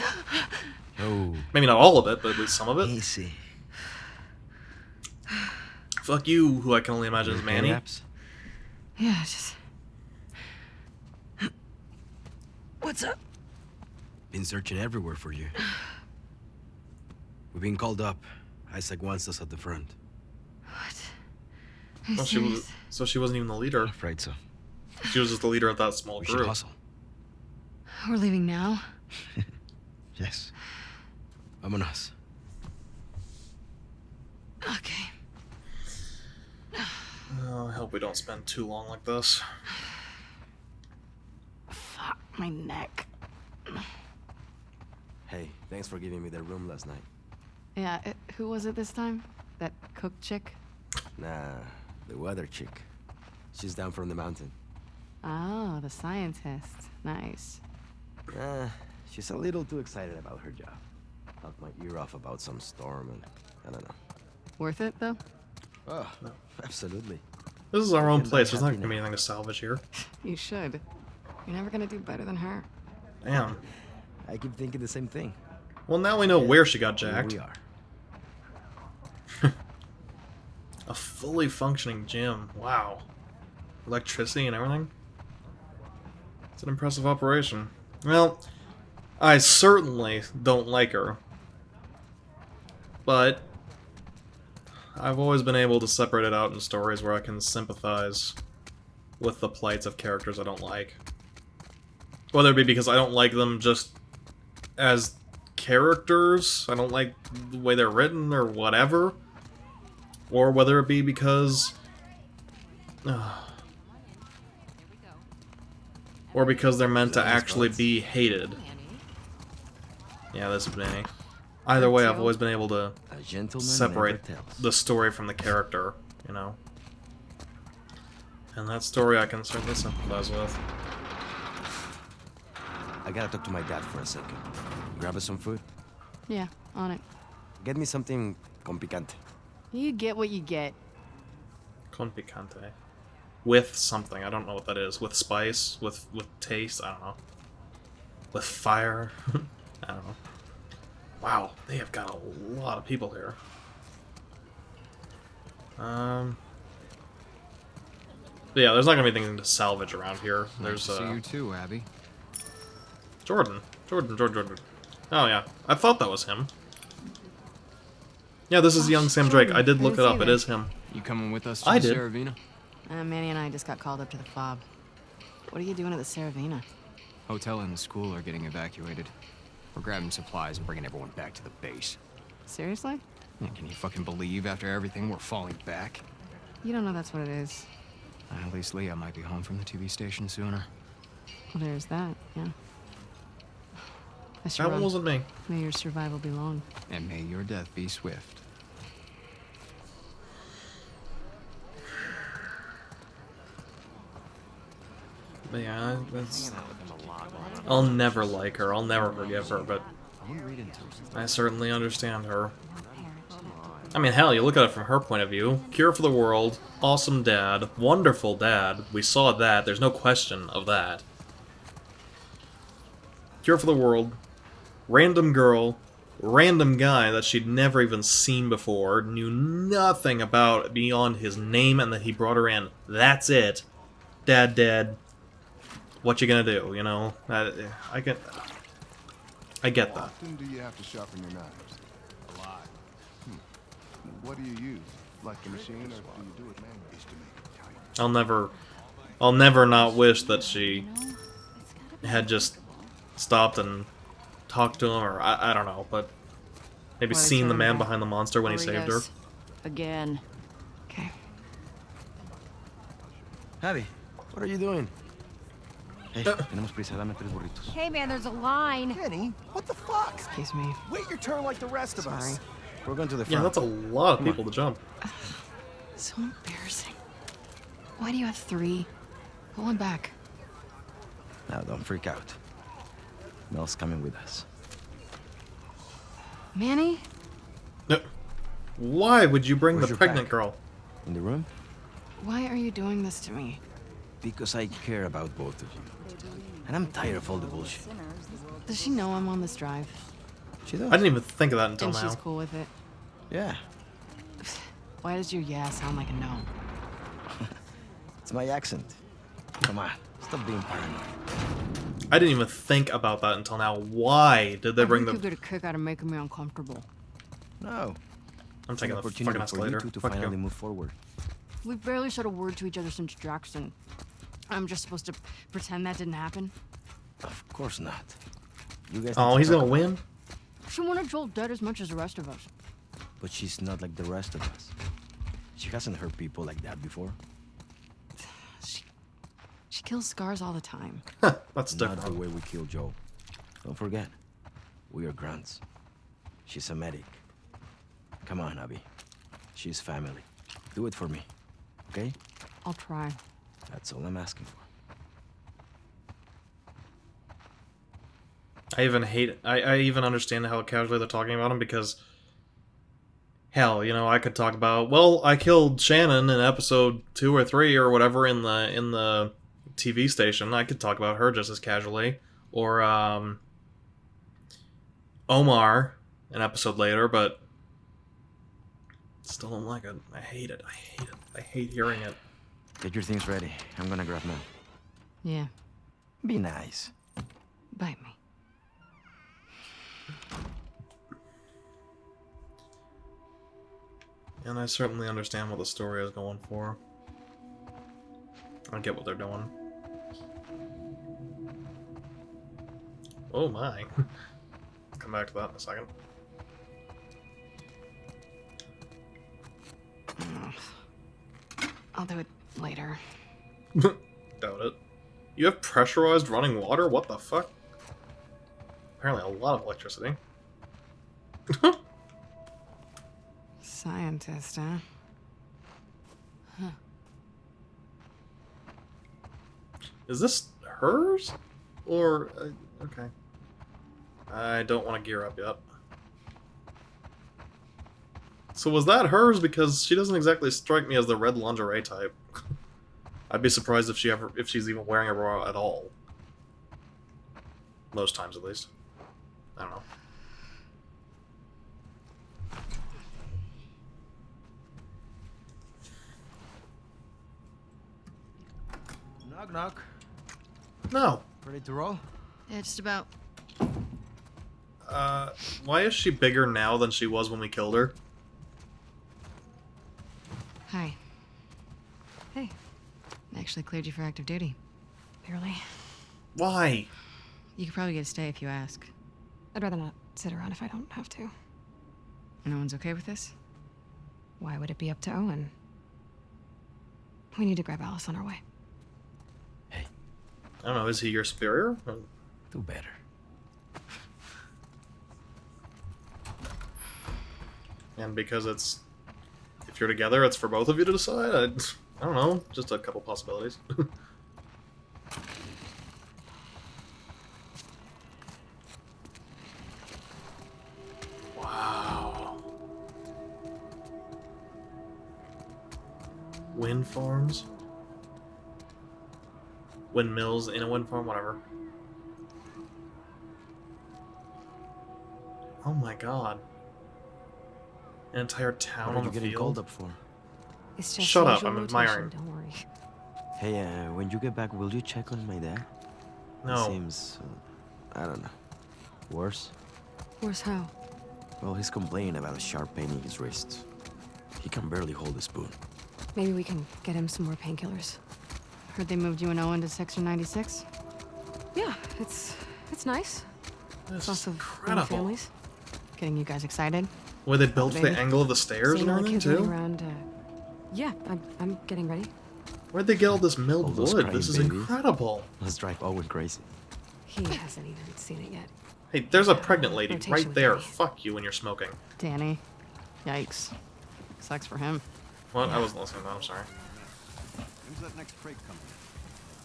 Oh. Maybe not all of it, but at least some of it. Easy. Fuck you, who I can only imagine is Manny. Yeah, just... What's up? Been searching everywhere for you. We've been called up. Isaac wants us at the front. What? Are you Well, serious? so she wasn't even the leader. Afraid so. She was just the leader of that small We should group. hustle. We're leaving now? Yes. Vámonos. Okay. Oh, I hope we don't spend too long like this. Fuck, my neck. Hey, thanks for giving me the room last night. Yeah, who was it this time? That cook chick? Nah, the weather chick. She's down from the mountain. Oh, the scientist. Nice. She's a little too excited about her job. Talked my ear off about some storm and I don't know. Worth it, though? Oh, absolutely. This is our own And place. I'm There's not happy gonna be now. anything to salvage here. You should. You're never gonna do better than her. Damn. I keep thinking the same thing. Well, now we know where she got Here jacked. we are. A fully functioning gym. Wow. Electricity and everything. It's an impressive operation. Well, I certainly don't like her. But I've always been able to separate it out in stories where I can sympathize with the plights of characters I don't like. Whether it be because I don't like them just as characters, I don't like the way they're written or whatever, or whether it be because or because they're meant to actually be hated. Yeah, this is Manny. Either way, I've always been able to A gentleman separate never tells. the story from the character, you know? And that story I can certainly sympathize with. I gotta talk to my dad for a second. Grab us some food. Yeah, on it. Get me something con picante. You get what you get. Con picante. With something, I don't know what that is. With spice? With taste? I don't know. With fire? I don't know. Wow, they have got a lot of people here. But yeah, there's not gonna be anything to salvage around here. There's See you too, Abby. Jordan. Jordan. Oh yeah, I thought that was him. Yeah, this is young Sam Drake. I did look it up. It is him. You coming with us to I the did. Saravina? Manny and I just got called up to the fob. What are you doing at the Saravina? Hotel and the school are getting evacuated. We're grabbing supplies and bringing everyone back to the base. Seriously? Yeah, can you fucking believe after everything we're falling back? You don't know that's what it is. At least Leah might be home from the TV station sooner. Well, there's that, yeah. I should That one run. wasn't me. May your survival be long. And may your death be swift. But yeah, I'll never like her. I'll never forgive her, but I certainly understand her. I mean, hell, you look at it from her point of view. Cure for the world, awesome dad, wonderful dad. We saw that. There's no question of that. Cure for the world, random girl, random guy that she'd never even seen before, knew nothing about beyond his name and that he brought her in. That's it. Dad dead. What you gonna do, you know? I get that. How often do you have to sharpen your knives? A lot. What do you use? Like a machine, or do you do it manually? I'll never not wish that she had just stopped and talked to him, or I don't know, but maybe Well, seen the turn man back. behind the monster when he saved her. Again. Okay. Abby, what are you doing? Hey, tenemos prisa, dame 3 burritos. Hey man, there's a line. Kenny, what the fuck? Excuse me. Wait your turn like the rest of us. Sorry. We're going to the front. Yeah, that's a lot of people to jump. So embarrassing. Why do you have 3? Pull one back. Now, don't freak out. Mel's coming with us. Manny? No. Why would you bring Where's the your pregnant pack? girl? In the room? Why are you doing this to me? Because I care about both of you. And I'm tired of all the bullshit. Does she know I'm on this drive? She does. I didn't even think of that until And now. she's cool with it? Yeah, Why does your yeah sound like a no? it's my accent. Come on, stop being paranoid. I didn't even think about that until now. Why did they bring I the... think you get a kick out of making me uncomfortable. No. I'm taking An the opportunity fucking for you escalator. two to Fuck finally you. move forward. We've barely said a word to each other since Jackson. I'm just supposed to pretend that didn't happen? Of course not. You guys. Oh, need to he's talk gonna about win? She wanted Joel dead as much as the rest of us. it, But she's not like the rest of us. She hasn't hurt people like that before. She kills scars all the time. That's Not different. the way we kill Joel. Don't forget, we are grunts. She's a medic. Come on, Abby. She's family. Do it for me, okay? I'll try. That's all I'm asking for. I even hate... I even understand how casually they're talking about him because... Hell, you know, I could talk about... Well, I killed Shannon in episode 2 or 3 or whatever in the TV station. I could talk about her just as casually. Or, Omar an episode later, but... Still don't like it. I hate it. I hate it. I hate hearing it. Get your things ready. I'm gonna grab Mel. Yeah, Be nice. bite me. And I certainly understand what the story is going for. I get what they're doing. Oh my. Come back to that in a second. I'll do it later. Doubt it. You have pressurized running water? What the fuck? Apparently a lot of electricity. Scientist, huh? Is this hers? Or... okay. I don't want to gear up yet. So was that hers? Because she doesn't exactly strike me as the red lingerie type. I'd be surprised if she's even wearing a bra at all. Most times, at least. I don't know. Knock knock. No. Ready to roll? Yeah, just about. Why is she bigger now than she was when we killed her? Hi. Hey. I actually cleared you for active duty. Barely. Why? You could probably get a stay if you ask. I'd rather not sit around if I don't have to. No one's okay with this? Why would it be up to Owen? We need to grab Alice on our way. I don't know, is he your superior? Do better. And because it's... if you're together, it's for both of you to decide? I don't know, just a couple possibilities. Wow. Wind farms? Windmills in a wind farm, whatever. Oh my god. An entire town What are on you the getting field? called up for? It's just Shut up, usual I'm rotation, admiring. Don't worry. Hey, when you get back, will you check on my dad? No. He seems, I don't know, worse? Worse how? Well, he's complaining about a sharp pain in his wrist. He can barely hold a spoon. Maybe we can get him some more painkillers. Heard they moved you and Owen to Section 96? Yeah, it's nice. This It's is also incredible. families. Getting you guys excited? Where they built the Maybe. angle of the stairs Seeing and all the everything, kids running too? around. Yeah, I'm getting ready. Where'd they get all this milled All those wood? crying This is babies. incredible. Let's drive Owen crazy. He hasn't even seen it yet. Hey, there's a pregnant lady Rotation right with there. Danny. Fuck you when you're smoking. Danny. Yikes. Sucks for him. What? I wasn't listening to that, I'm sorry. When's that next freight coming?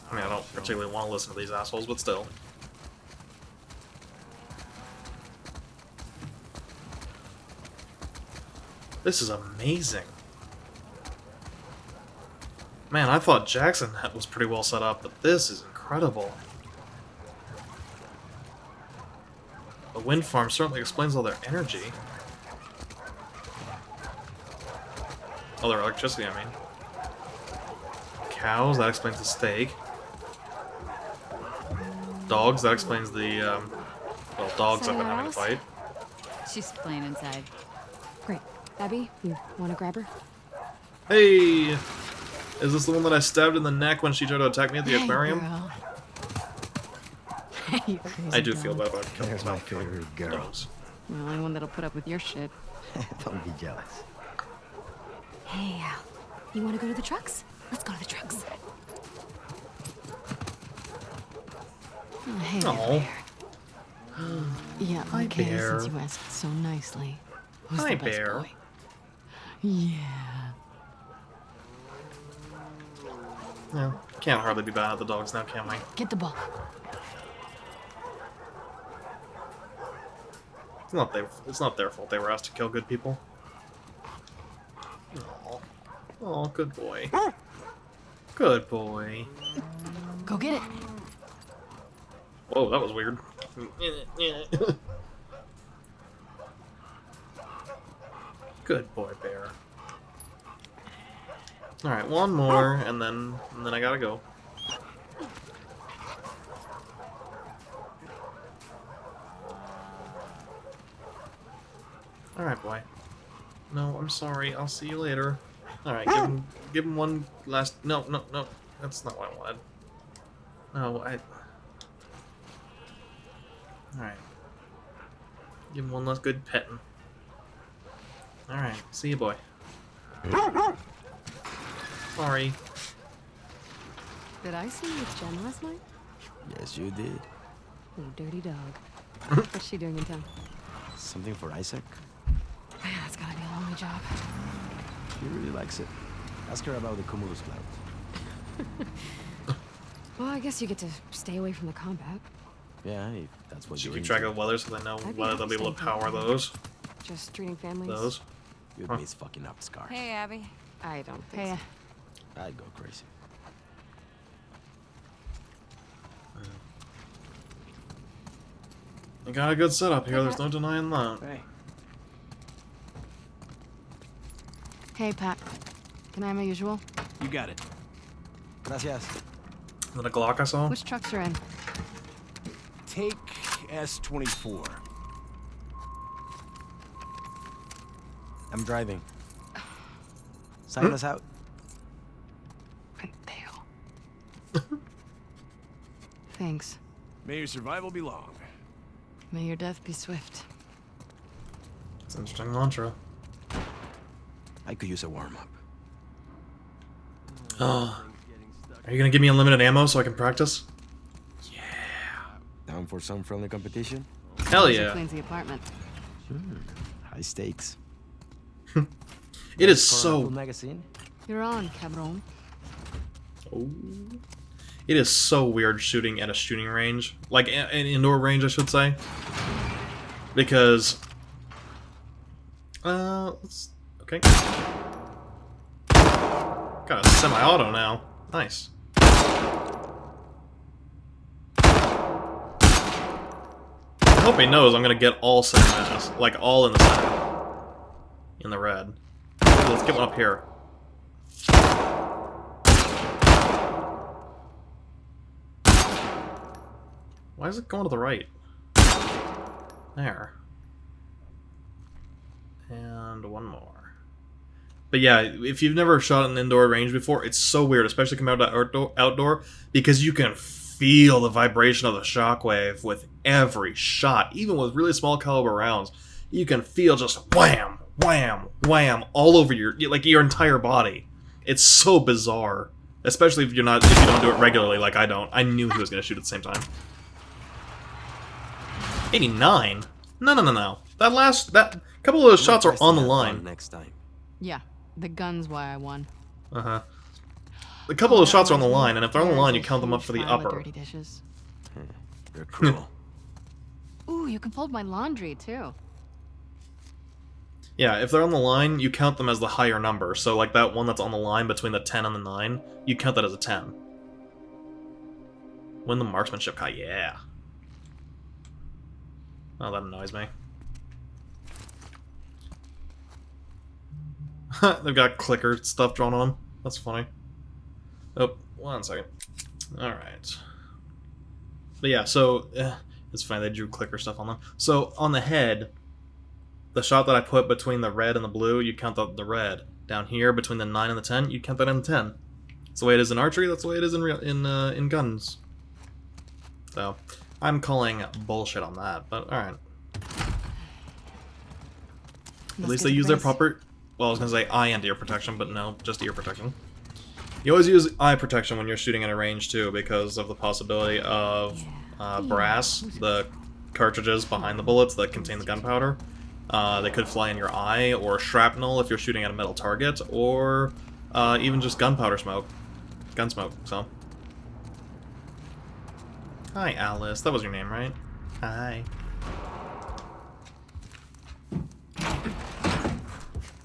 I mean, I don't particularly want to listen to these assholes, but still. This is amazing. Man, I thought Jackson was pretty well set up, but this is incredible. The wind farm certainly explains all their energy. Oh, their electricity, I mean. Cows, that explains the steak. Dogs, that explains the, well, dogs have been having a fight. She's playing inside. Great. Abby, you want to grab her? Hey! Is this the one that I stabbed in the neck when she tried to attack me at the aquarium? Girl. You crazy I do dog. feel bad about killing There's my favorite girl. dogs. The only one that'll put up with your shit. Don't be jealous. Hey, Al. You want to go to the trucks? Let's go to the trucks. Oh, hey there, Aw. Bear. Yeah, Hi, okay, Bear. since you asked so nicely. Who's Hi, the best Bear. boy? Yeah. Yeah, can't hardly be bad at the dogs now, can we? Get the ball. It's not their fault they were asked to kill good people. Aw. Oh, good boy. Good boy. Go get it. Whoa, that was weird. Good boy, Bear. Alright, one more, and then I gotta go. Alright, boy. No, I'm sorry. I'll see you later. Alright, give him one last... No. That's not what I wanted. No, Alright. Give him one last good petting. Alright, see you, boy. Sorry. Did I see you with Jen last night? Yes, you did. You dirty dog. What's she doing in town? Something for Isaac? Man, that's gotta be a lonely job. He really likes it. Ask her about the Cumulus clouds. Well, I guess you get to stay away from the combat. Yeah, if that's what Should you're keep track into. of the weather so they know I'd be whether they'll be able to power those. Just treating families. Those. You'd miss fucking up Scar. Hey, Abby. I don't think Hey, so. I'd go crazy. You got a good setup here, there's no denying that. Hey. hey, Pat. Can I have my usual? You got it. Gracias. Is that a Glock I saw? Which trucks are in? Take S-24. I'm driving. Sign us out. Pendejo. Thanks. May your survival be long. May your death be swift. It's an interesting mantra. I could use a warm-up. Oh. Are you gonna give me unlimited ammo so I can practice? Down for some friendly competition? Hell Usually yeah. cleans the apartment. High stakes. It is Coronado so... magazine? You're on, cabron. Oh. It is so weird shooting at a shooting range. Like, an indoor range, I should say. Because... let's... Okay. Got a semi-auto now. Nice. I hope he knows I'm gonna get all semis, like all in the center. In the red. Let's get one up here. Why is it going to the right? There. And one more. But yeah, if you've never shot an indoor range before, it's so weird, especially coming out of outdoor, because you can feel the vibration of the shockwave with every shot, even with really small caliber rounds. You can feel just wham, wham, wham all over your entire body. It's so bizarre. Especially if you don't do it regularly like I don't. I knew he was gonna shoot at the same time. 89? No. That couple of those shots are on the line. Next time. Yeah, the gun's why I won. Uh-huh. A couple of those shots are on the line, and if they're on the line, you count them up for the upper. Dirty dishes. You're cruel. Ooh, you can fold my laundry too. Yeah, if they're on the line, you count them as the higher number. So like that one that's on the line between the 10 and the 9, you count that as a 10. Win the marksmanship guy, yeah. Oh, that annoys me. They've got clicker stuff drawn on them. That's funny. Oh, 1 second. Alright. But yeah, so... it's funny, they drew clicker stuff on them. So, on the head, the shot that I put between the red and the blue, you count the red. Down here, between the 9 and the 10, you count that in the 10. That's the way it is in archery, that's the way it is in guns. So, I'm calling bullshit on that, but alright. At least they use their proper... Well, I was going to say eye and ear protection, but no, just ear protection. You always use eye protection when you're shooting at a range, too, because of the possibility of brass, the cartridges behind the bullets that contain the gunpowder. They could fly in your eye, or shrapnel if you're shooting at a metal target, or even just gunpowder smoke. Gun smoke, so. Hi, Alice. That was your name, right? Hi.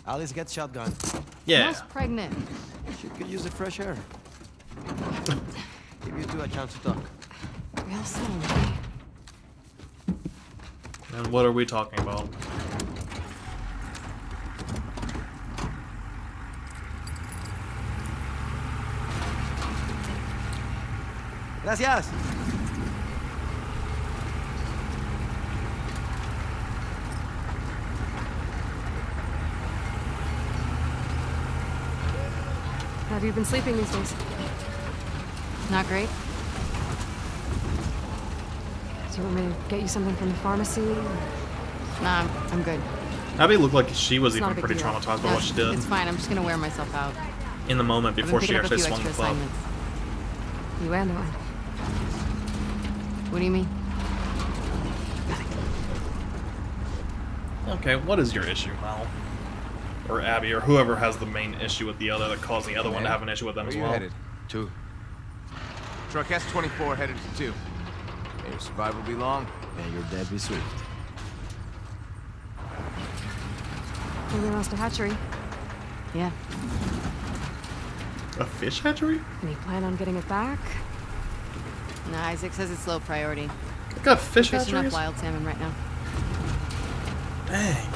Alice gets shotgun. Yeah. Mom's pregnant. She could use the fresh air. Give you two a chance to talk. Real soon. And what are we talking about? Gracias. How have you been sleeping these days? Not great. Do you want me to get you something from the pharmacy? Nah, I'm good. Abby looked like she was It's not even a big pretty deal. traumatized by No, what she did It's fine. I'm just gonna wear myself out. in the moment I've been before she picking up a actually few swung the extra club. assignments. You and I. What do you mean? Okay, what is your issue, Mal? Or Abby, or whoever has the main issue with the other that caused the other one to have an issue with them Where as you well. headed? 2. Truck S-24 headed to 2. May your survival be long. May your death be swift. Maybe we lost a hatchery. Yeah. A fish hatchery? Any plan on getting it back? Nah, Isaac says it's low priority. They got fish Fishing hatcheries? up wild salmon right now. Dang.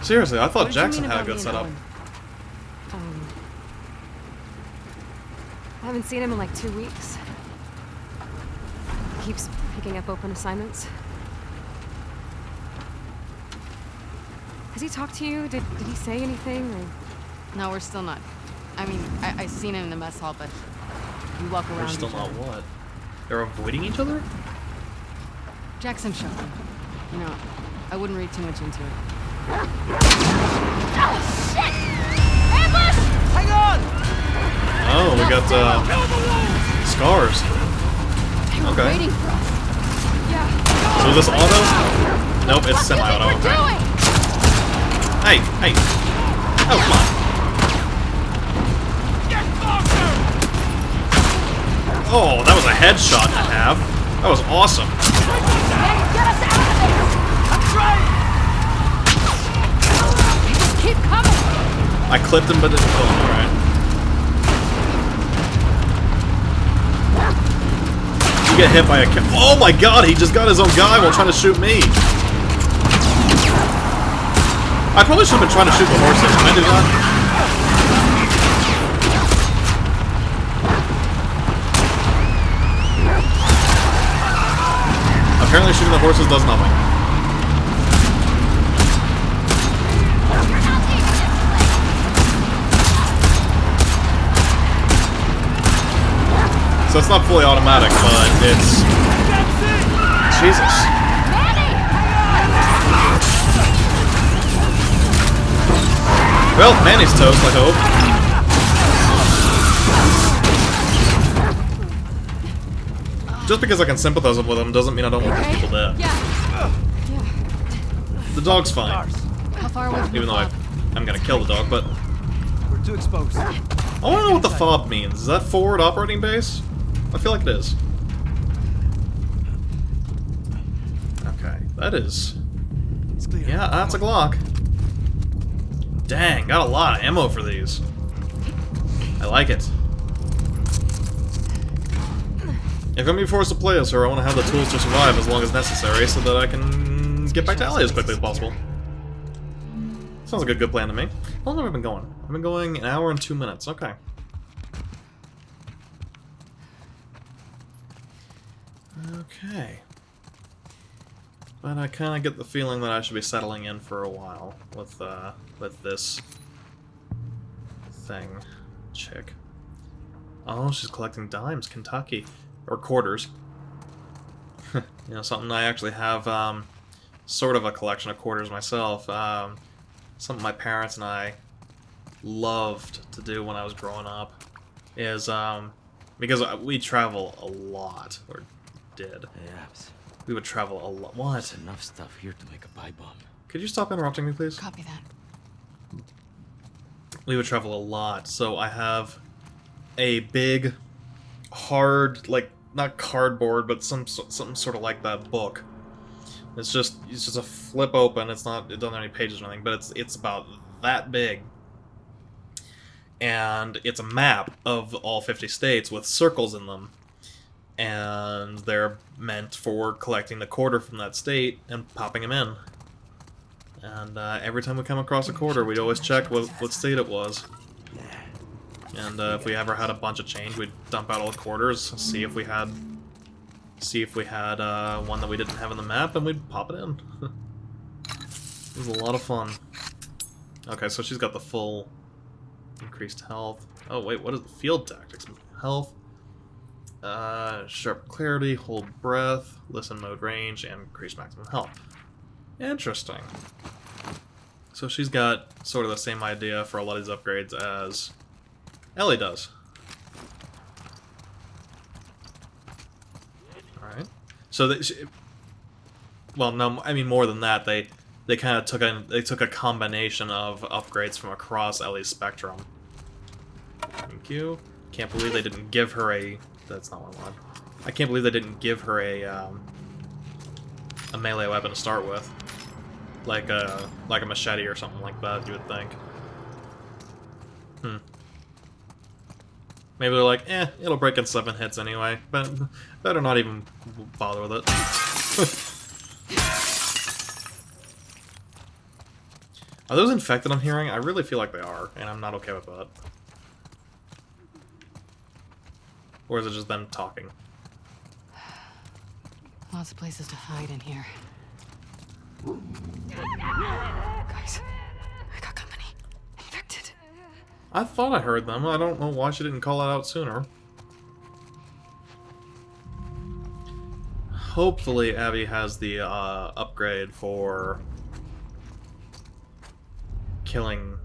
Seriously, I thought What did you Jackson mean had a about good me and setup. Owen? I haven't seen him in like 2 weeks. He keeps picking up open assignments. Has he talked to you? Did he say anything? Or... No, we're still not. I mean, I seen him in the mess hall, but we walk around. They're still each not other. what? They're avoiding each other? Jackson showed me. You know, I wouldn't read too much into it. Oh, shit! Ambush! Hang on! Oh, we got, scars. They were Okay. waiting for us. Yeah. So is this auto? Nope, it's semi-auto. What are you doing? Hey, hey. Oh, come on. Oh, that was a headshot and a half. That was awesome. Get us out of there! I'm trying! Just keep coming! I clipped him, but didn't kill him. Alright. You get hit by a oh my god, he just got his own guy while trying to shoot me. I probably should have been trying to shoot the horses. Can I do that? Apparently shooting the horses does nothing. So it's not fully automatic, but it's... Jesus. Well, Manny's toast, I hope. Just because I can sympathize with them doesn't mean I don't want these people dead. Yeah. The dog's fine. How far away from Even the though fob? I'm gonna kill the dog, but... We're too exposed. I wanna know what the fob means. Is that forward operating base? I feel like it is. Okay, that is... It's clear. Yeah, that's a Glock. Dang, got a lot of ammo for these. I like it. If I'm being forced to play as her, I want to have the tools to survive as long as necessary so that I can get back to Ellie as quickly as possible. Sounds like a good plan to me. How long have I been going? I've been going 1 hour and 2 minutes. Okay. Okay. But I kind of get the feeling that I should be settling in for a while with this thing. Chick. Oh, she's collecting dimes. Kentucky. Or quarters. You know, something I actually have, sort of a collection of quarters myself. Something my parents and I loved to do when I was growing up is, because we travel a lot, or did. Yes. We would travel a lot. What? There's enough stuff here to make a pipe bomb. Could you stop interrupting me, please? Copy that. We would travel a lot, so I have a big, hard, like, not cardboard, but something sort of like that book. It's just a flip open. It doesn't have any pages or anything, but it's about that big. And it's a map of all 50 states with circles in them. And they're meant for collecting the quarter from that state and popping them in. And every time we come across a quarter, we'd always check what state it was. And if we ever had a bunch of change, we'd dump out all the quarters, see if we had one that we didn't have in the map, and we'd pop it in. It was a lot of fun. Okay, so she's got the full increased health. Oh wait, what is the field tactics? Health, sharp clarity, hold breath, listen mode range, and increased maximum health. Interesting. So she's got sort of the same idea for a lot of these upgrades as Ellie does. Alright. So well, no, I mean more than that. They kind of took a combination of upgrades from across Ellie's spectrum. Thank you. Can't believe they didn't give her a... That's not what I wanted. I can't believe they didn't give her a melee weapon to start with. Like a machete or something like that, you would think. Maybe they're like, it'll break in 7 hits anyway, but better not even bother with it. Are those infected I'm hearing? I really feel like they are, and I'm not okay with that. Or is it just them talking? Lots of places to hide in here. Guys, I got company. Infected. I thought I heard them. I don't know why she didn't call that out sooner. Hopefully Abby has the upgrade for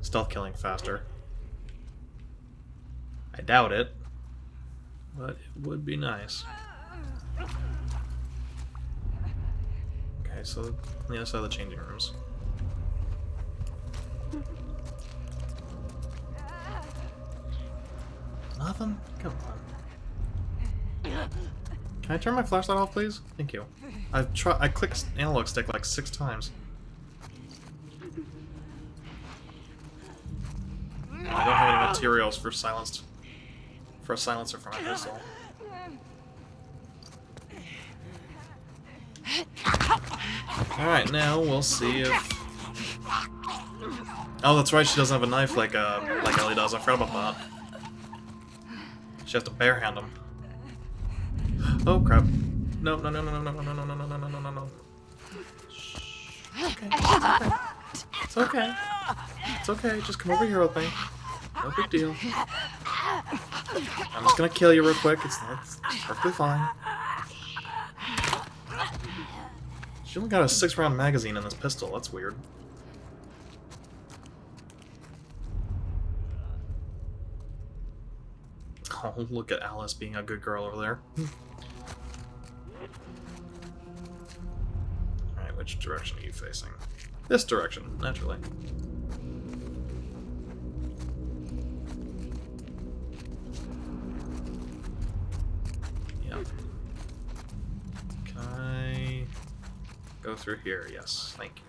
stealth killing faster. I doubt it, but it would be nice. Okay, so on the other side of the changing rooms. Nothing? Come on. Can I turn my flashlight off, please? Thank you. I clicked analog stick like 6 times. I don't have any materials for a silencer for my pistol. Alright, now we'll see if... Oh, that's right, she doesn't have a knife like Ellie does. I forgot about that. She has to barehand him. Oh crap. No. Okay. It's okay. It's okay. Just come over here with me. No big deal. I'm just gonna kill you real quick. It's perfectly fine. She only got a 6-round magazine in this pistol. That's weird. Oh, look at Alice being a good girl over there. Alright, which direction are you facing? This direction, naturally. Yep. Can I go through here? Yes, thank you.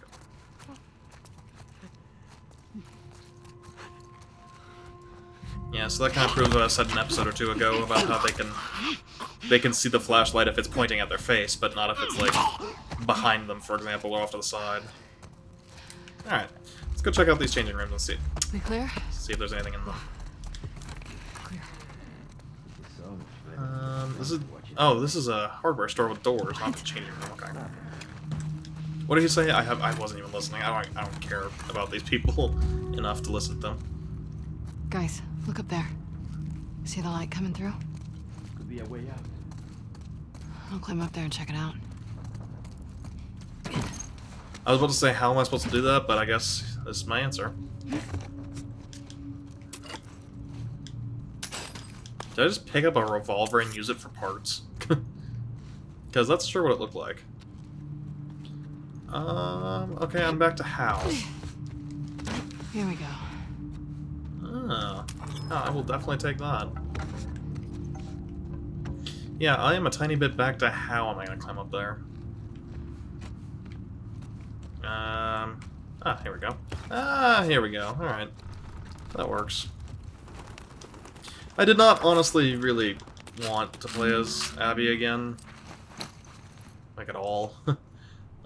Yeah, so that kind of proves what I said an episode or two ago about how they can see the flashlight if it's pointing at their face, but not if it's like behind them, for example, or off to the side. Alright, let's go check out these changing rooms and see. We clear? See if there's anything in them. Clear. This is a hardware store with doors, not the changing room. Okay. What did he say? I wasn't even listening. I don't care about these people enough to listen to them. Guys, look up there. See the light coming through? Could be a way out. I'll climb up there and check it out. I was about to say, how am I supposed to do that? But I guess this is my answer. Did I just pick up a revolver and use it for parts? Because that's sure what it looked like. Okay, I'm back to how. Here we go. Oh, I will definitely take that. Yeah, I am a tiny bit back to how am I going to climb up there. Here we go. Here we go. Alright. That works. I did not honestly really want to play as Abby again. Like, at all.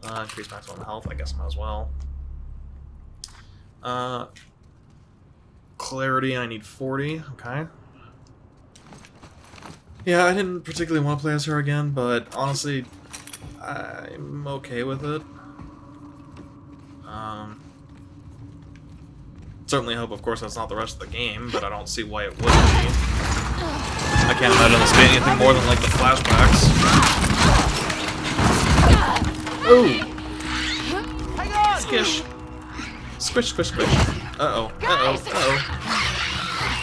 Increase maximum health, I guess I might as well. Clarity, I need 40. Okay. Yeah, I didn't particularly want to play as her again, but honestly, I'm okay with it. Certainly hope, of course, that's not the rest of the game, but I don't see why it wouldn't be. I can't imagine this being anything more than, like, the flashbacks. Ooh! Skish! Squish, squish, squish. Uh-oh, uh-oh, uh-oh.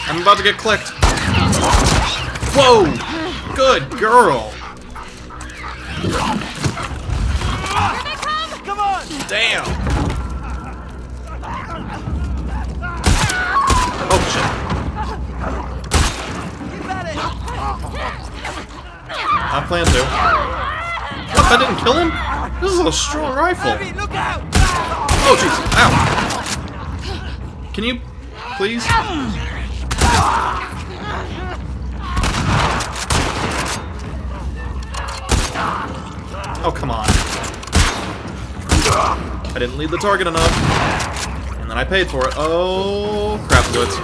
I'm about to get clicked. Whoa! Good girl! Come on! Damn! Oh, shit. I plan to. What, that didn't kill him? This is a strong rifle. Oh, jeez. Ow. Can you, please? Oh, come on. I didn't lead the target enough. And then I paid for it. Oh, crap goods.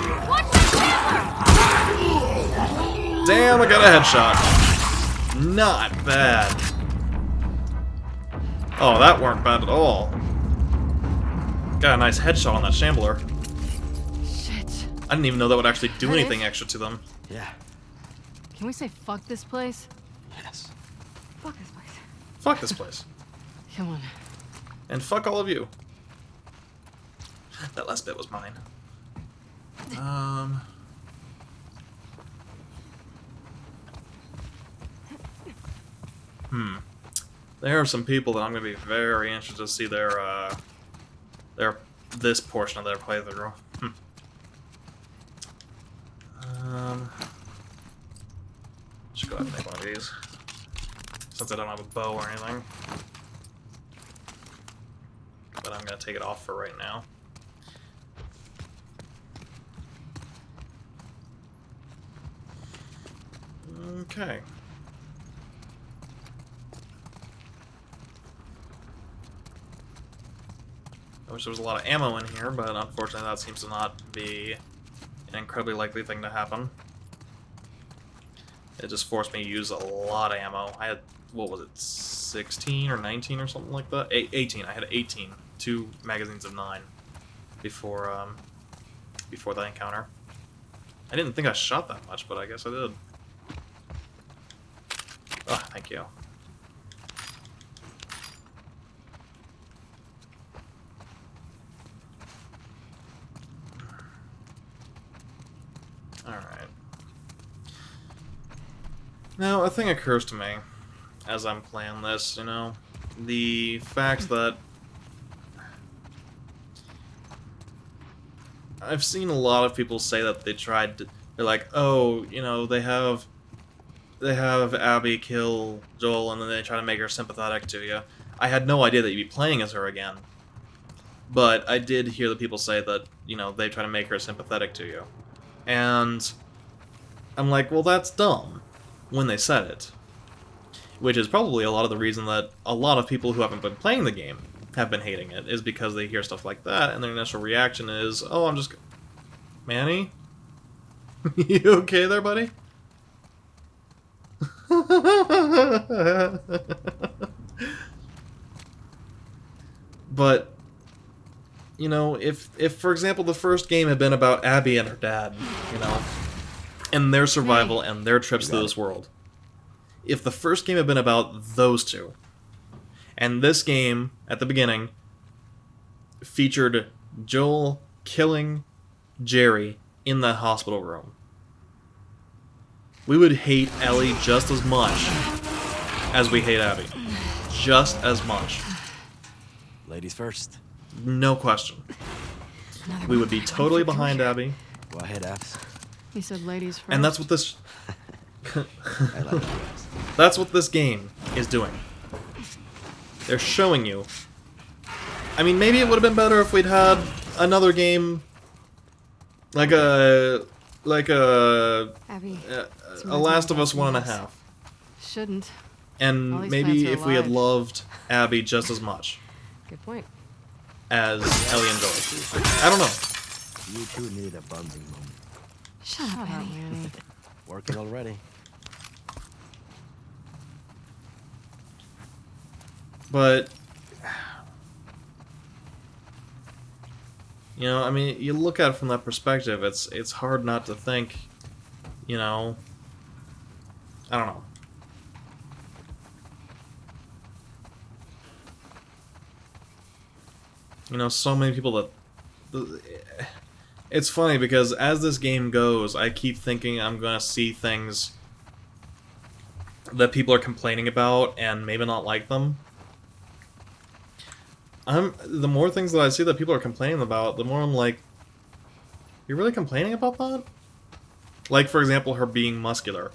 Damn, I got a headshot. Not bad. Oh, that weren't bad at all. Got a nice headshot on that shambler. Shit. I didn't even know that would actually do anything extra to them. Yeah. Can we say fuck this place? Yes. Fuck this place. Fuck this place. Come on. And fuck all of you. That last bit was mine. There are some people that I'm going to be very interested to see their this portion of their playthrough. Should go ahead and make one of these, since I don't have a bow or anything. But I'm going to take it off for right now. Okay. I wish there was a lot of ammo in here, but unfortunately that seems to not be an incredibly likely thing to happen. It just forced me to use a lot of ammo. I had, what was it, 16 or 19 or something like that? 18. I had 18. 2 magazines of 9 before that encounter. I didn't think I shot that much, but I guess I did. Oh, thank you. Alright. Now, a thing occurs to me. as I'm playing this, you know? The fact that I've seen a lot of people say that they tried to, they're like, oh, you know, they have Abby kill Joel and then they try to make her sympathetic to you. I had no idea that you'd be playing as her again. But I did hear the people say that, you know, they try to make her sympathetic to you. And I'm like, well, that's dumb when they said it. Which is probably a lot of the reason that a lot of people who haven't been playing the game have been hating it, is because they hear stuff like that, and their initial reaction is, oh, I'm just... Manny? You okay there, buddy? But, you know, if for example the first game had been about Abby and her dad, you know, and their survival and their trips through this world, if the first game had been about those two, and this game, at the beginning, featured Joel killing Jerry in that hospital room, we would hate Ellie just as much as we hate Abby. Just as much. Ladies first. No question. We would be totally behind Abby. Go ahead, Abs. He said ladies first. And that's what this... I like you, Abs. That's what this game is doing. They're showing you. I mean, maybe it would have been better if we'd had another game like a Abby, a Last of Us 1.5. Shouldn't. And maybe if we had loved Abby just as much. Good point. As Ellie and Joel. I don't know. You two need a bonding moment. Shut up, Manny. Working already. But, you know, I mean, you look at it from that perspective, it's hard not to think, you know, I don't know. You know, so many people that... It's funny because as this game goes, I keep thinking I'm gonna see things that people are complaining about and maybe not like them. The more things that I see that people are complaining about, the more I'm like, you're really complaining about that? Like, for example, her being muscular.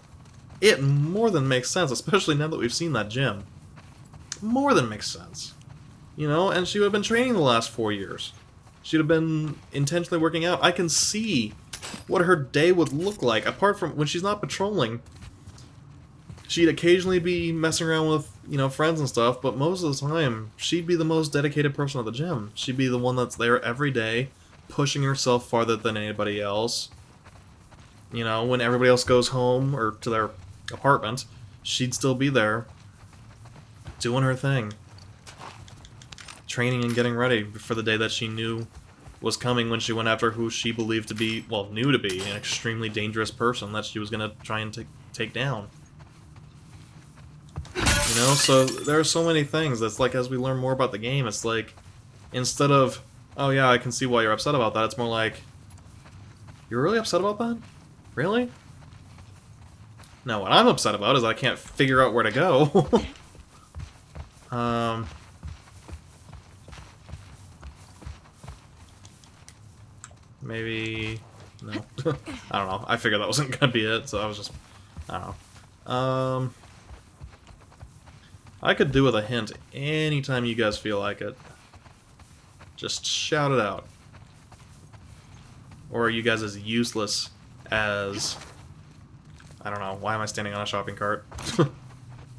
It more than makes sense, especially now that we've seen that gym. More than makes sense. You know, and she would have been training the last 4 years. She'd have been intentionally working out. I can see what her day would look like, apart from when she's not patrolling. She'd occasionally be messing around with, you know, friends and stuff, but most of the time, she'd be the most dedicated person at the gym. She'd be the one that's there every day, pushing herself farther than anybody else. You know, when everybody else goes home, or to their apartment, she'd still be there, doing her thing. Training and getting ready for the day that she knew was coming when she went after who she believed to be, well, knew to be, an extremely dangerous person that she was going to try and take down. You know, so there are so many things that's like, as we learn more about the game, it's like, instead of, oh yeah, I can see why you're upset about that, it's more like, you're really upset about that? Really? No, what I'm upset about is I can't figure out where to go. Maybe... no. I don't know. I figured that wasn't gonna be it, so I was just... I don't know. I could do with a hint anytime you guys feel like it. Just shout it out. Or are you guys as useless as... I don't know. Why am I standing on a shopping cart?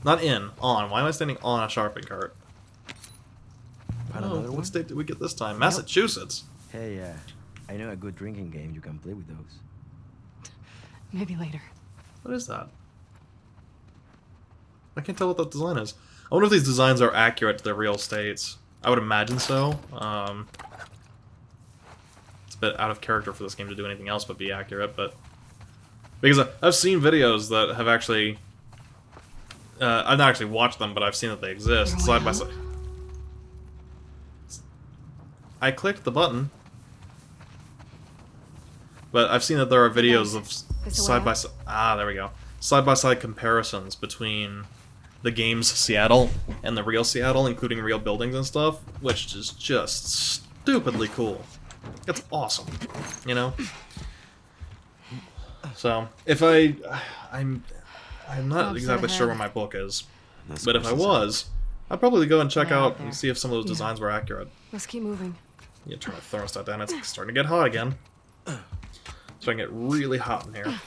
Not in, on. Why am I standing on a shopping cart? Oh, what state did we get this time? Massachusetts! Hey, I know a good drinking game you can play with those. Maybe later. What is that? I can't tell what that design is. I wonder if these designs are accurate to their real states. I would imagine so. It's a bit out of character for this game to do anything else but be accurate, but... Because I've seen videos that have actually... I've not actually watched them, but I've seen that they exist, side by side. I clicked the button. But I've seen that there are videos of side-by-side... Ah, there we go. Side-by-side comparisons between the game's Seattle and the real Seattle, including real buildings and stuff, which is just stupidly cool. It's awesome, you know? So, if I'm not exactly sure where my book is, but if I was, I'd probably go and check out and see if some of those designs were accurate. Let's keep moving. You turn the thermostat down, it's starting to get hot again. It's starting to get really hot in here.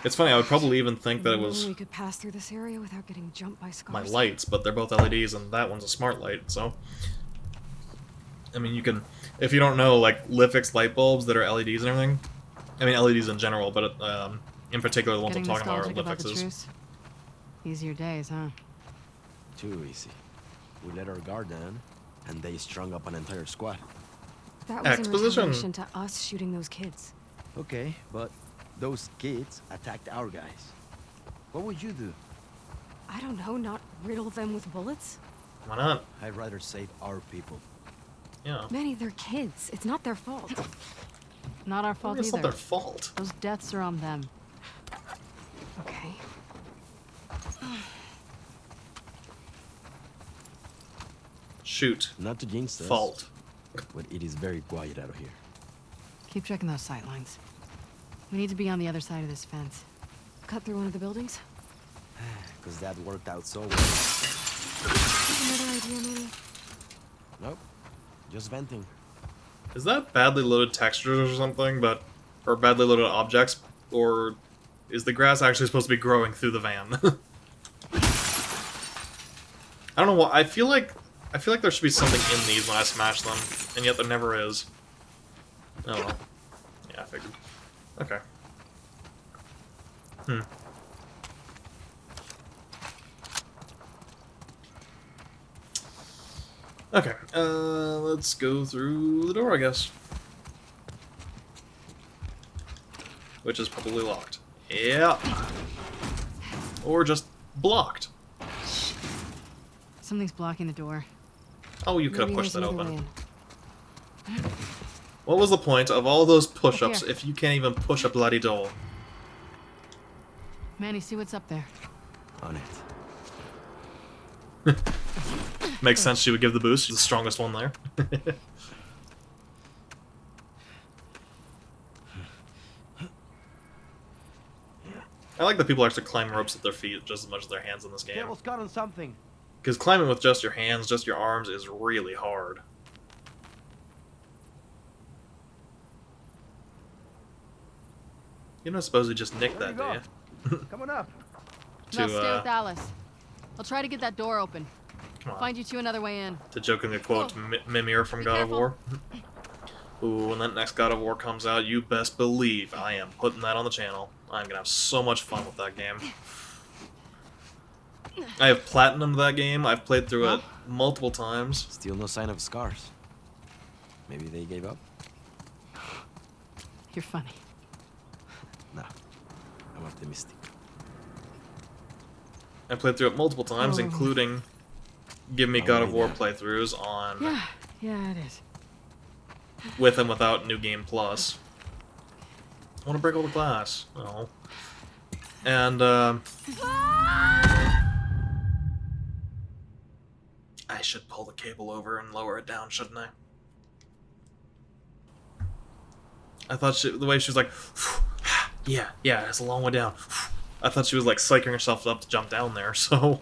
It's funny, I would probably even think that it was We could pass through this area without getting jumped by scars. my lights, but they're both LEDs and that one's a smart light, so... I mean, you can... If you don't know, like, lit-fixed light bulbs that are LEDs and everything... I mean, LEDs in general, but in particular the ones I'm talking about are lit-fixes. Easier days, huh? Too easy. We let our guard down, and they strung up an entire squad. That was in relation to us shooting those kids. Okay, but those kids attacked our guys. What would you do? I don't know, not riddle them with bullets? Why not? I'd rather save our people. Yeah. Manny, they're kids. It's not their fault. Not our fault either. It's not their fault. Those deaths are on them. Okay. Shoot. Not to jinx us. Fault. But it is very quiet out here. Keep checking those sight lines. We need to be on the other side of this fence. Cut through one of the buildings? Because that worked out so well. Another idea, Manny? Nope. Just venting. Is that badly loaded textures or something, or badly loaded objects, or is the grass actually supposed to be growing through the van? I don't know what, I feel like there should be something in these when I smash them, and yet there never is. Oh well. Yeah, I figured. Okay. Okay, let's go through the door, I guess. Which is probably locked. Yeah. Or just blocked. Something's blocking the door. Oh, you could have pushed that open. What was the point of all those push-ups if you can't even push a bloody door? Manny, see what's up there. On it. Makes sense she would give the boost. She's the strongest one there. I like that people actually climb ropes with their feet just as much as their hands in this game. Cable's got on something. Because climbing with just your hands, just your arms, is really hard. You don't suppose you just nicked that, do you? Coming up. No, stay with Alice. I'll try to get that door open. Come on. Find you two another way in. To jokingly quote Mimir from God of War. Ooh, when that next God of War comes out, you best believe I am putting that on the channel. I'm gonna have so much fun with that game. I have platinumed that game. I've played through it multiple times. Still no sign of scars. Maybe they gave up? You're funny. No, I'm optimistic. I played through it multiple times, including Give Me God of War playthroughs on... Yeah, it is. With and without New Game Plus. I want to break all the glass. Oh. And, I should pull the cable over and lower it down, shouldn't I? I thought the way she was like, yeah, it's a long way down. I thought she was like psyching herself up to jump down there, so...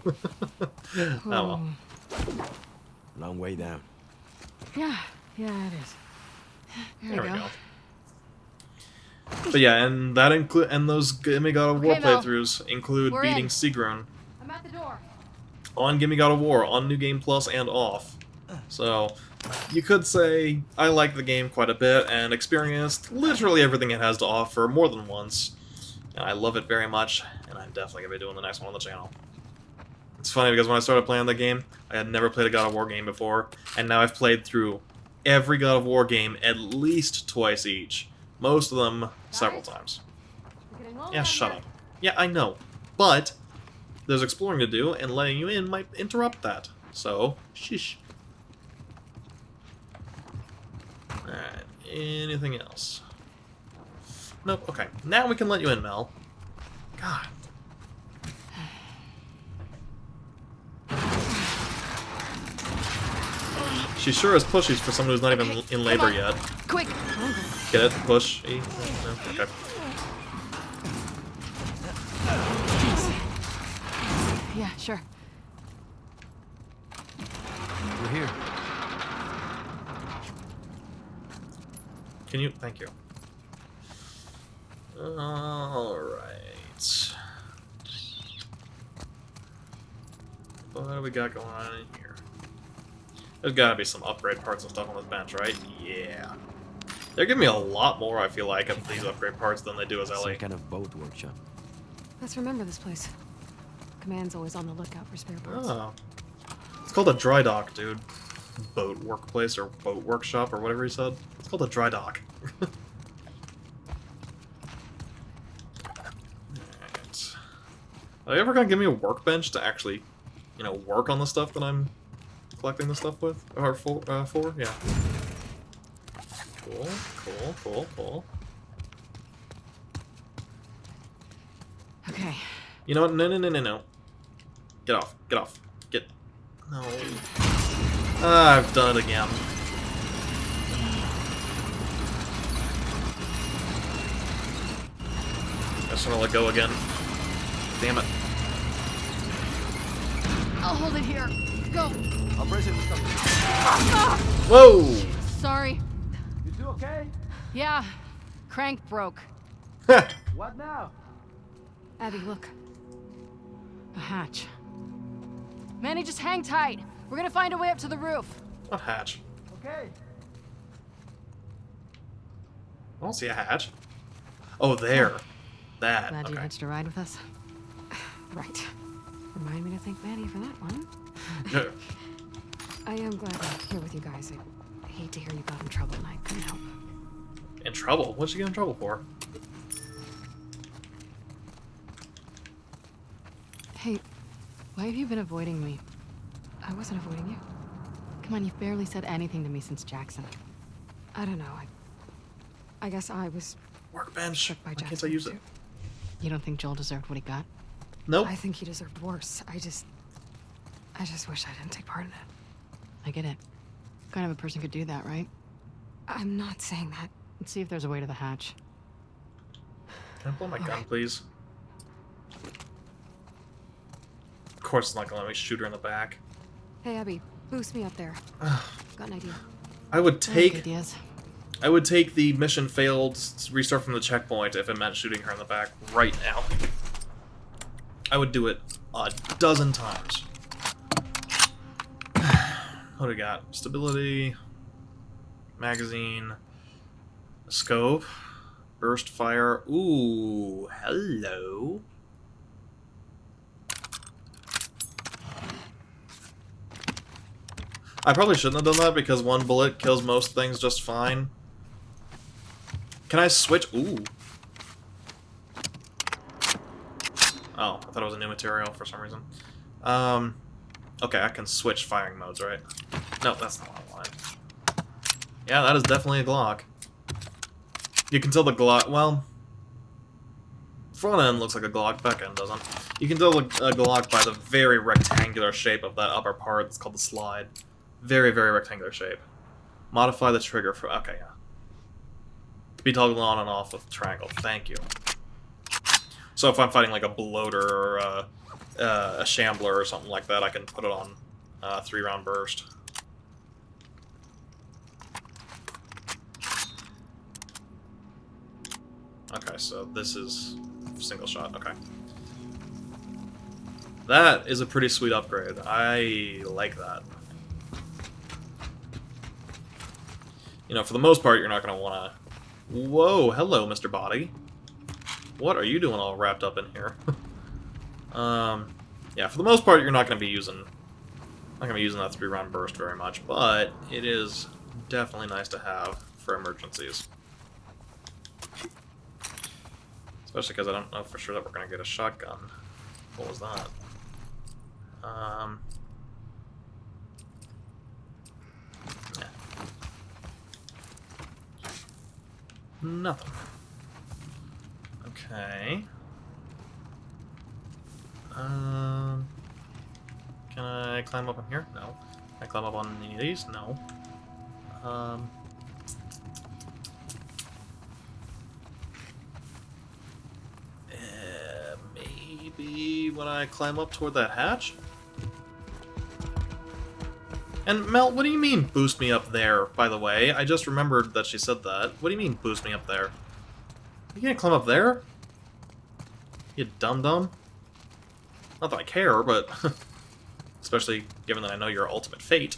Oh well. Long way down. Yeah, it is. There we go. But yeah, and that and those Gimme God of War playthroughs include beating Sigrun. I'm at the door. On Gimme God of War, on New Game Plus and off. So, you could say I like the game quite a bit and experienced literally everything it has to offer more than once. And I love it very much, and I'm definitely going to be doing the next one on the channel. It's funny because when I started playing the game, I had never played a God of War game before, and now I've played through every God of War game at least twice each. Most of them several times. Yeah, shut up. Yeah, I know. But there's exploring to do, and letting you in might interrupt that. So, shish. Alright, anything else? Nope, okay. Now we can let you in, Mel. God. She sure is pushy for someone who's not even in labor yet. Quick! Get it? Push. E? No? Okay. Yeah, sure. We're here. Can you? Thank you. Alright. What do we got going on in here? There's gotta be some upgrade parts and stuff on this bench, right? Yeah. They're giving me a lot more, I feel like, of these upgrade parts than they do as Ellie. Some kind of boat workshop. Let's remember this place. Command's always on the lookout for spare parts. Oh. It's called a dry dock, dude. Boat workplace or boat workshop or whatever he said. It's called a dry dock. Alright. Are they ever gonna give me a workbench to actually, you know, work on the stuff that I'm collecting the stuff with? Or for? Yeah. Cool, cool, cool, cool. Okay. You know what? No, no, no, no, no. Get off. Get off. Get... No. Ah, I've done it again. I just want to let go again. Damn it. I'll hold it here. Go. I'll brace it with something. Whoa! Sorry. You two okay? Yeah. Crank broke. What now? Abby, look. A hatch. Manny, just hang tight. We're gonna find a way up to the roof. What hatch? Okay. I don't see a hatch. Oh, there. That. Glad you Okay. hitched a ride with us. Right. Remind me to thank Maddie for that one. Yeah. I am glad I'm here with you guys. I hate to hear you got in trouble and I couldn't help. In trouble? What'd you get in trouble for? Hey, why have you been avoiding me? I wasn't avoiding you. Come on, you've barely said anything to me since Jackson. I don't know. I guess I was Workbench. by Why can't I Jackson use it? too. You don't think Joel deserved what he got? Nope. I think he deserved worse. I just wish I didn't take part in it. I get it. What kind of a person could do that, right? I'm not saying that. Let's see if there's a way to the hatch. Can I pull my gun, Alright. please? Of course it's not gonna let me shoot her in the back. Hey, Abby, boost me up there. Got an idea. I would take ideas. I would take the mission failed restart from the checkpoint if it meant shooting her in the back right now. I would do it a dozen times. What do we got? Stability, magazine, scope, burst fire. Ooh, hello. I probably shouldn't have done that because one bullet kills most things just fine. Can I switch? Ooh. Oh, I thought it was a new material for some reason. Okay, I can switch firing modes, right? No, that's not what I wanted. Yeah, that is definitely a Glock. You can tell the Glock, well... Front end looks like a Glock, back end doesn't. You can tell a Glock by the very rectangular shape of that upper part that's called the slide. Very, very rectangular shape. Modify the trigger for... Okay, yeah. To be toggled on and off with triangle. Thank you. So if I'm fighting like a bloater or a shambler or something like that, I can put it on 3-round burst. Okay, so this is single shot. Okay. That is a pretty sweet upgrade. I like that. You know, for the most part, you're not going to want to... Whoa, hello, Mr. Body. What are you doing all wrapped up in here? Yeah, for the most part, you're not going to be using... that 3-round burst very much, but it is definitely nice to have for emergencies. Especially because I don't know for sure that we're going to get a shotgun. What was that? Yeah. Nothing. Okay. Can I climb up in here? No. Can I climb up on any of these? No. Maybe when I climb up toward that hatch? And Mel, what do you mean boost me up there, by the way? I just remembered that she said that. What do you mean boost me up there? You can't climb up there? You dum-dum? Not that I care, but... especially given that I know your ultimate fate.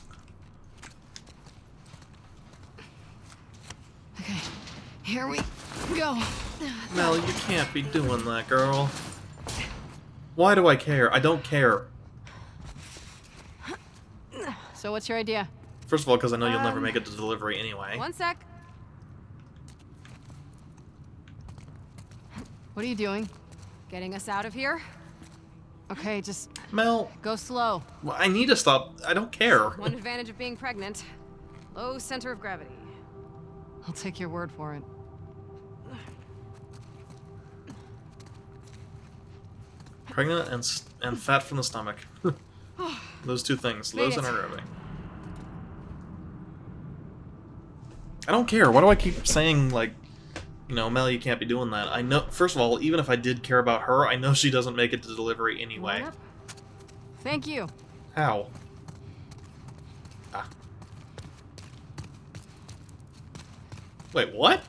Okay, here we go. Mel, you can't be doing that, girl. Why do I care? I don't care. So what's your idea? First of all, because I know you'll never make it to delivery anyway. One sec. What are you doing? Getting us out of here? Okay, just Mel, go slow. well, I need to stop. I don't care. One advantage of being pregnant. Low center of gravity. I'll take your word for it. Pregnant and fat from the stomach. Those two things. Low center of gravity. I don't care. Why do I keep saying, like, you know, Mel, you can't be doing that? I know, first of all, even if I did care about her, I know she doesn't make it to delivery anyway. Thank you. How? Ah. Wait, what?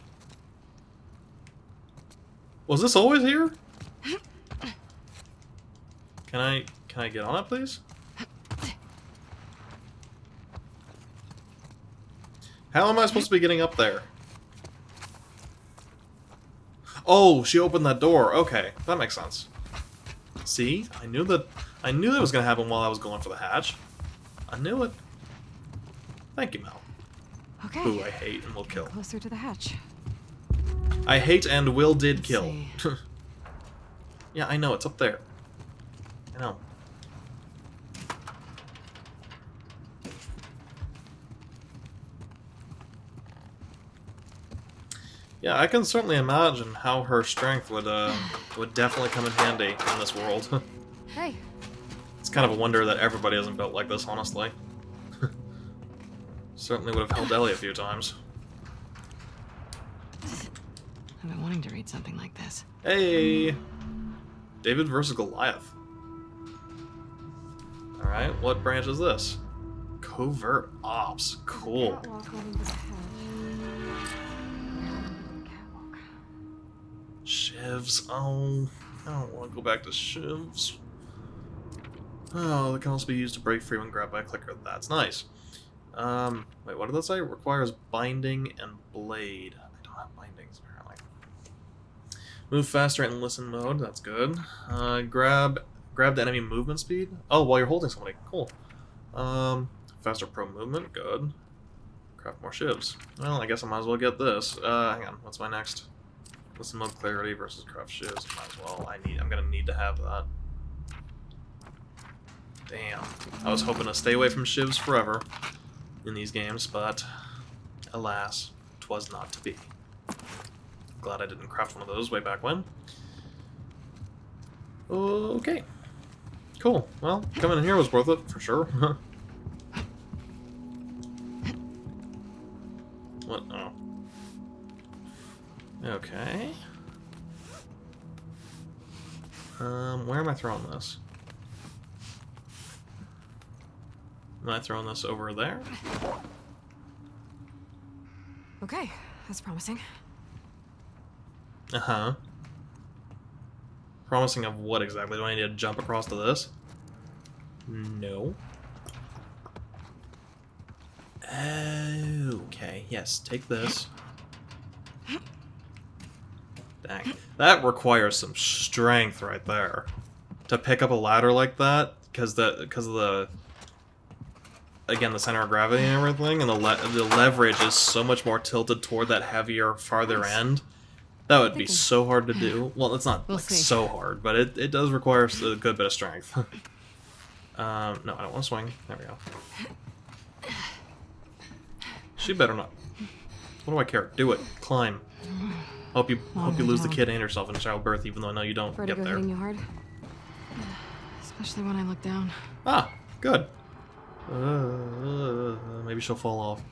Was this always here? Can I get on it, please? How am I supposed to be getting up there? Oh, she opened that door. Okay, that makes sense. See? I knew that was gonna happen while I was going for the hatch. I knew it. Thank you, Mel. Okay. Who I hate and will kill. Closer to the hatch. I hate and will did kill. Yeah, I know, it's up there. I know. Yeah, I can certainly imagine how her strength would definitely come in handy in this world. Hey. It's kind of a wonder that everybody isn't built like this, honestly. Certainly would have helped Ellie a few times. I've been wanting to read something like this. Hey! David versus Goliath. Alright, what branch is this? Covert Ops. Cool. Shivs. Oh, I don't want to go back to shivs. Oh, that can also be used to break free when grabbed by a clicker. That's nice. Wait, what did that say? Requires binding and blade. I don't have bindings, apparently. Move faster in listen mode. That's good. Grab the enemy movement speed. Oh, while you're holding somebody. Cool. Faster pro movement. Good. Craft more shivs. Well, I guess I might as well get this. Hang on. What's my next? Listen mode clarity versus craft shivs. Might as well. I'm gonna need to have that. Damn. I was hoping to stay away from shivs forever in these games, but alas, 'twas not to be. Glad I didn't craft one of those way back when. Okay. Cool. Well, coming in here was worth it, for sure. What? Oh. Okay. Where am I throwing this? Am I throwing this over there? Okay, that's promising. Uh-huh. Promising of what exactly? Do I need to jump across to this? No. Okay, yes, take this. Dang. That requires some strength right there. To pick up a ladder like that, because of the again, the center of gravity and everything, and the leverage is so much more tilted toward that heavier, farther end. That would be so hard to do. Well, it's not so hard, but it does require a good bit of strength. No, I don't want to swing. There we go. She better not. What do I care? Do it. Climb. Hope you lose the kid and yourself in childbirth, even though I know you don't get there. Hitting you hard? Especially when I look down. Ah, good. Maybe she'll fall off.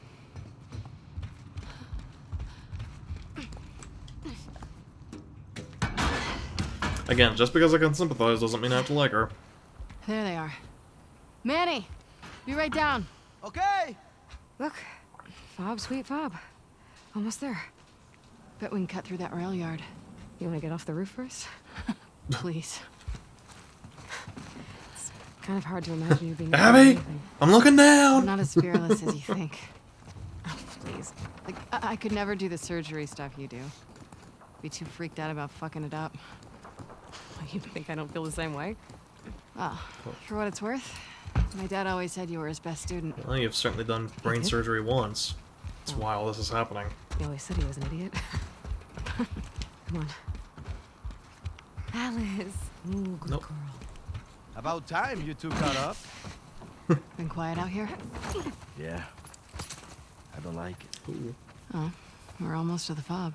Again, just because I can sympathize doesn't mean I have to like her. There they are. Manny, be right down. Okay. Look, fob, sweet fob. Almost there. Bet we can cut through that rail yard. You want to get off the roof first? Please. It's kind of hard to imagine you being. Abby, I'm looking down. I'm not as fearless as you think. Oh, please. Like, I could never do the surgery stuff you do. Be too freaked out about fucking it up. You think I don't feel the same way? Well, for what it's worth, my dad always said you were his best student. Well, you've certainly done brain surgery once. It's why all this is happening. He always said he was an idiot. Come on. Alice. Ooh, good Nope. girl. About time you two caught up. Been quiet out here? Yeah. I don't like it. Ooh. Oh, we're almost to the fob.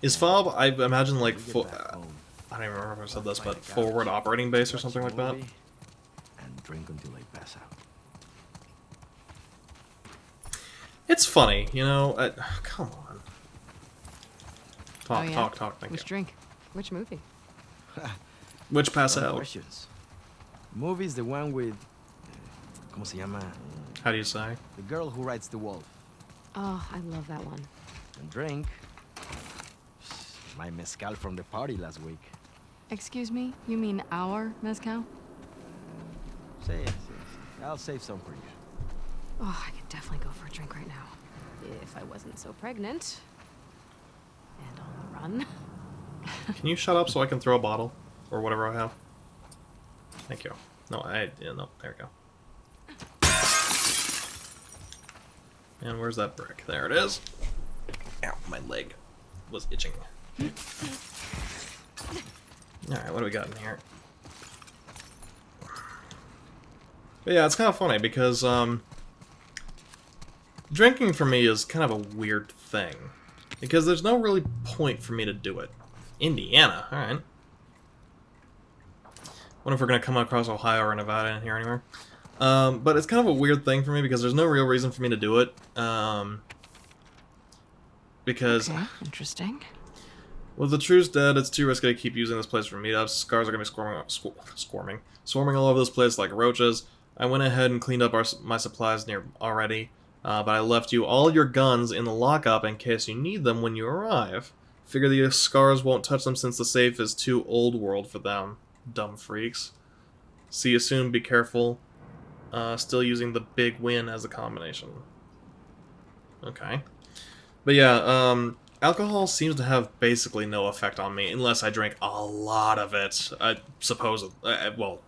Is FOB, I imagine, like, We get back home, I don't even remember if I said this, find but a couch, forward operating base or watch something a like that? movie, and drink until I pass out. It's funny, you know? Come on. Talk, Oh, yeah? talk, thank Which you. drink? Which movie? Which pass No out? questions. Movie's the one with... ¿Cómo se llama? How do you say? The girl who rides the wolf. Oh, I love that one. And drink... My mezcal from the party last week. Excuse me? You mean our mezcal? Say it. I'll save some for you. Oh, I could definitely go for a drink right now. If I wasn't so pregnant. And on the run. Can you shut up so I can throw a bottle? Or whatever I have? Thank you. No, no, there we go. And where's that brick? There it is. Ow, my leg was itching. Alright, what do we got in here? But yeah, it's kind of funny because, drinking for me is kind of a weird thing. Because there's no really point for me to do it. Indiana, alright. Wonder if we're gonna come across Ohio or Nevada in here anywhere. But it's kind of a weird thing for me because there's no real reason for me to do it. Because... Okay, interesting. With the truce dead, it's too risky to keep using this place for meetups. Scars are gonna be swarming all over this place like roaches. I went ahead and cleaned up my supplies near already, but I left you all your guns in the lockup in case you need them when you arrive. Figure the Scars won't touch them since the safe is too old world for them. Dumb freaks. See you soon, be careful. Still using the big win as a combination. Okay. But yeah, alcohol seems to have basically no effect on me unless I drink a lot of it. I suppose, well,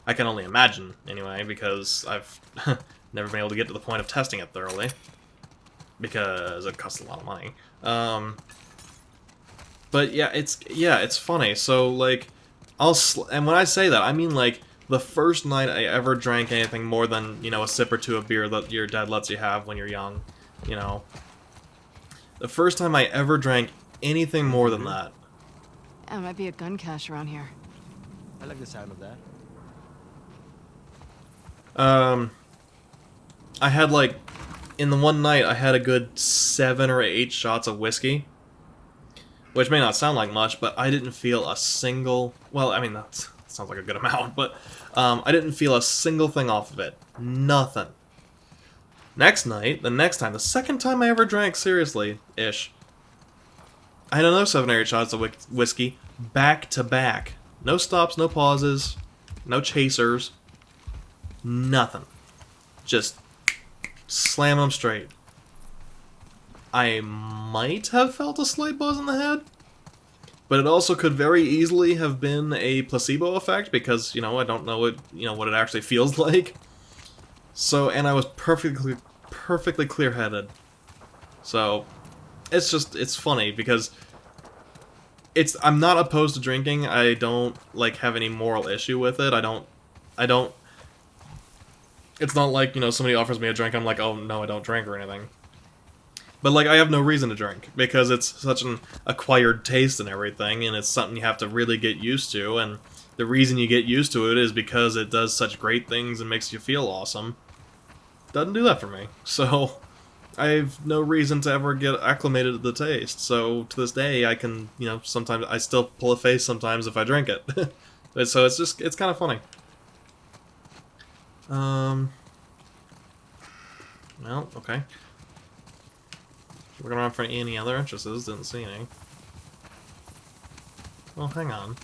I can only imagine anyway because I've never been able to get to the point of testing it thoroughly because it costs a lot of money. But yeah, it's funny. So like, and when I say that, I mean like the first night I ever drank anything more than, you know, a sip or two of beer that your dad lets you have when you're young, you know. The first time I ever drank anything more than that. There might be a gun cache around here. I like the sound of that. I had like, in the one night, I had a good 7 or 8 shots of whiskey. Which may not sound like much, but I didn't feel a single... Well, I mean, that sounds like a good amount, but I didn't feel a single thing off of it. Nothing. Next night, the second time I ever drank seriously-ish, I had another 7 or 8 shots of whiskey, back to back. No stops, no pauses, no chasers, nothing. Just slamming them straight. I might have felt a slight buzz in the head, but it also could very easily have been a placebo effect because, you know, I don't know what it actually feels like. So, and I was perfectly clear-headed. So, it's funny because I'm not opposed to drinking. I don't like have any moral issue with it. I don't it's not like, you know, somebody offers me a drink, I'm like, oh no, I don't drink or anything. But, like, I have no reason to drink, because it's such an acquired taste and everything, and it's something you have to really get used to, and the reason you get used to it is because it does such great things and makes you feel awesome. Doesn't do that for me, so I have no reason to ever get acclimated to the taste, so to this day I can, you know, sometimes I still pull a face sometimes if I drink it. So it's just, it's kind of funny. Well, okay. Looking around for any other entrances, didn't see any. Well, hang on.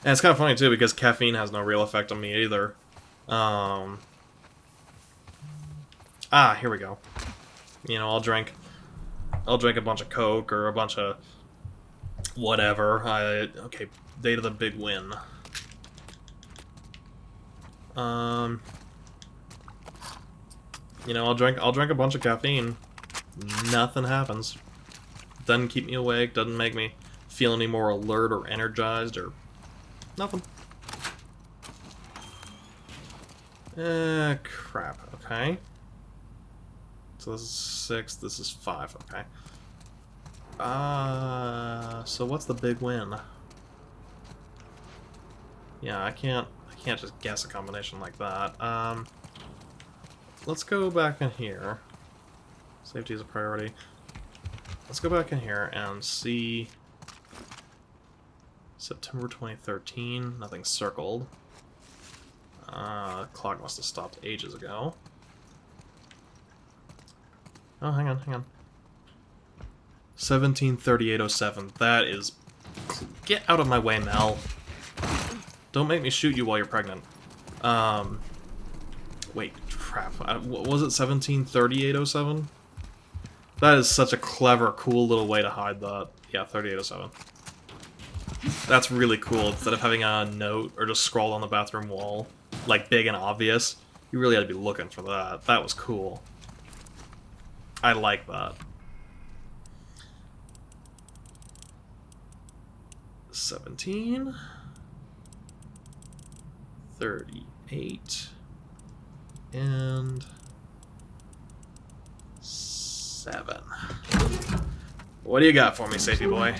And it's kind of funny too, because caffeine has no real effect on me either. Here we go. You know, I'll drink a bunch of Coke or a bunch of whatever. Okay, date of the big win. You know, I'll drink a bunch of caffeine. Nothing happens. Doesn't keep me awake, doesn't make me feel any more alert or energized or nothing. Crap, okay. So this is 6, this is 5, okay. So what's the big win? Yeah, I can't just guess a combination like that. Let's go back in here. Safety is a priority. Let's go back in here and see... September 2013, nothing circled. Clock must have stopped ages ago. Oh, hang on. 173807. That is... Get out of my way, Mel. Don't make me shoot you while you're pregnant. Wait, crap. Was it 173807? That is such a clever, cool little way to hide that. Yeah, 3807. That's really cool. Instead of having a note or just scrawled on the bathroom wall, like big and obvious, you really had to be looking for that. That was cool. I like that. 17, 38, and 7. What do you got for me, safety boy?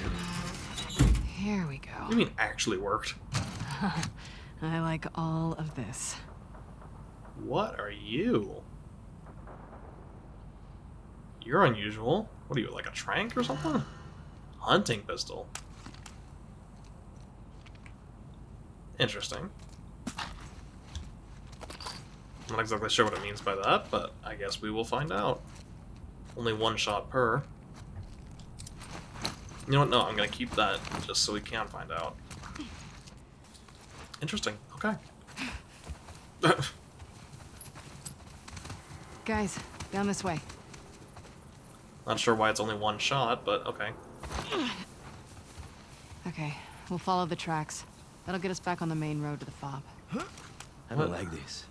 Here we go. What do you mean actually worked? I like all of this. What are you? You're unusual. What are you, like a trank or something? Hunting pistol. Interesting. I'm not exactly sure what it means by that, but I guess we will find out. Only 1 shot per. You know what? No, I'm gonna keep that just so we can find out. Interesting. Okay. Guys, down this way. Not sure why it's only 1 shot, but okay. Okay, we'll follow the tracks. That'll get us back on the main road to the fob. I don't like this.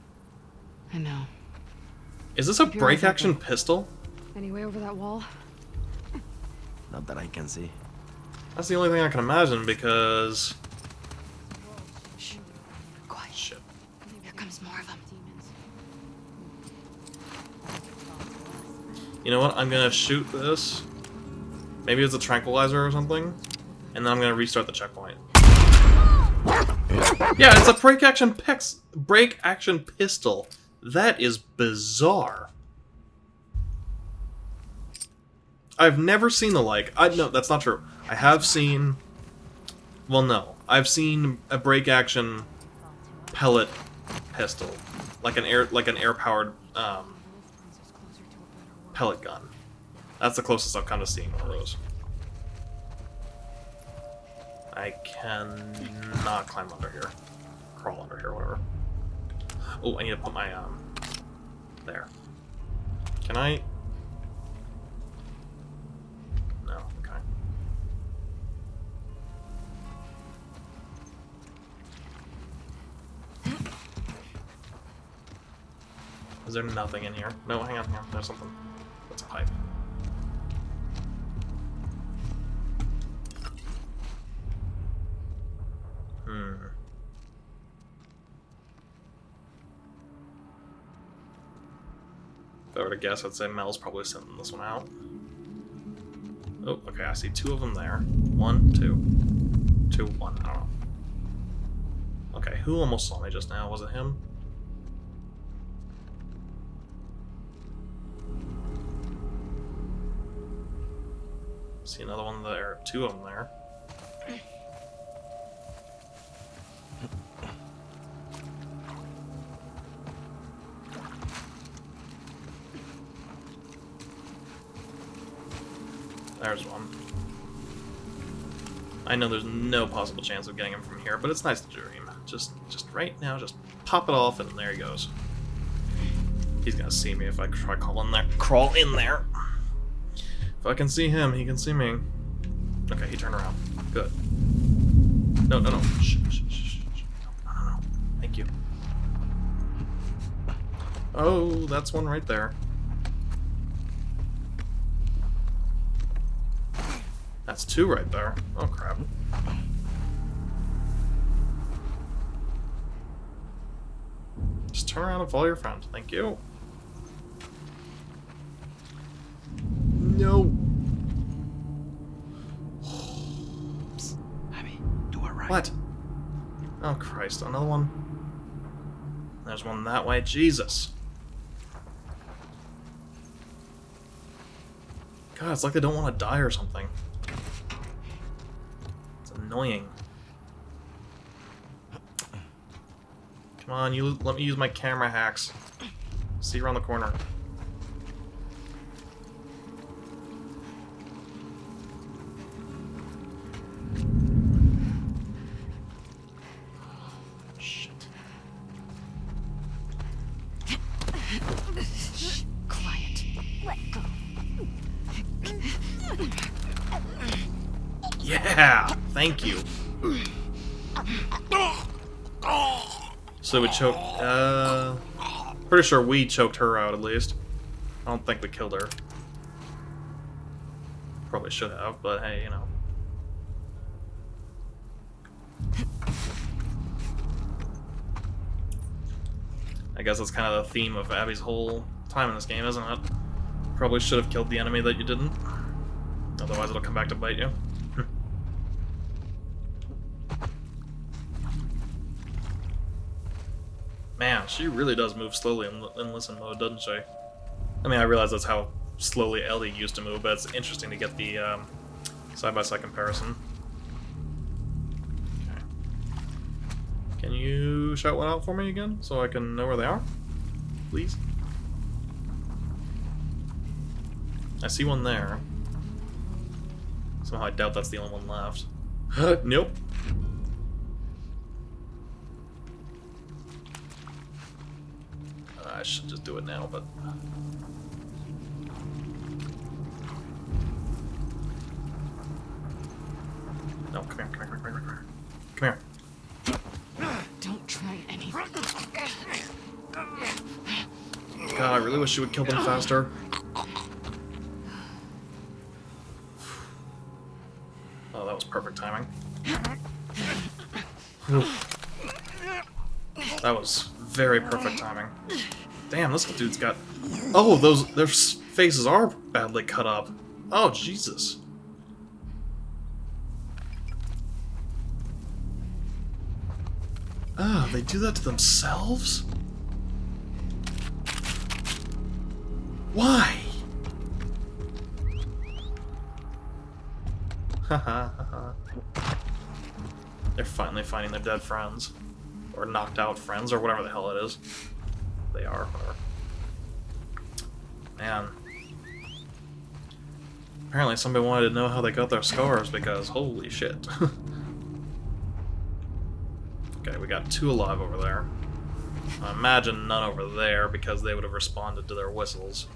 I know. Is this a Keep your eyes break-action open. pistol? Any way over that wall? Not that I can see. That's the only thing I can imagine, because... Shh. Quiet. Shit. Here comes more of them. You know what? I'm gonna shoot this. Maybe it's a tranquilizer or something. And then I'm gonna restart the checkpoint. Yeah, it's a break-action pistol. That is bizarre. I've never seen the like. No, that's not true. I have seen... Well, no. I've seen a break-action pellet pistol. Like an air-powered, pellet gun. That's the closest I've come to seeing one of those. I cannot climb under here. Crawl under here, whatever. Oh, I need to put my, there. Can I? No, okay. Is there nothing in here? No, hang on, there's something. That's a pipe. If I were to guess, I'd say Mel's probably sending this one out. Oh, okay, I see 2 of them there. 1, 2. 2, 1, I don't know. Okay, who almost saw me just now? Was it him? See another one there. 2 of them there. There's one. I know there's no possible chance of getting him from here, but it's nice to dream. Just right now, just pop it off, and there he goes. He's gonna see me if I try crawl in there. If I can see him, he can see me. Okay, he turned around. Good. No, no, no. Shh, shh, shh, shh. No, no, no. Thank you. Oh, that's one right there. That's 2 right there. Oh, crap. Just turn around and follow your friend. Thank you. No. Psst. Abby, do it right. What? Oh, Christ. Another one. There's one that way. Jesus. God, it's like they don't want to die or something. It's annoying. Come on, you let me use my camera hacks. See you around the corner. Shit. Shh, quiet. Let go. Yeah! Thank you. So we choked, pretty sure we choked her out, at least. I don't think we killed her. Probably should have, but hey, you know. I guess that's kind of the theme of Abby's whole time in this game, isn't it? Probably should have killed the enemy that you didn't. Otherwise it'll come back to bite you. Man, she really does move slowly in listen mode, doesn't she? I mean, I realize that's how slowly Ellie used to move, but it's interesting to get the side-by-side comparison. Okay. Can you shout one out for me again, so I can know where they are? Please? I see one there. Somehow I doubt that's the only one left. Nope. I should just do it now, but... No, come here, come here, come here, come here. Come here. Don't try anything. God, I really wish you would kill them faster. Oh, that was perfect timing. That was very perfect timing. Damn, this dude's got... Oh, their faces are badly cut up. Oh, Jesus. Ah, they do that to themselves? Why? Haha. They're finally finding their dead friends. Or knocked out friends, or whatever the hell it is. They are, whatever. Man. Apparently somebody wanted to know how they got their scars, because holy shit. Okay, we got 2 alive over there. I imagine none over there, because they would have responded to their whistles.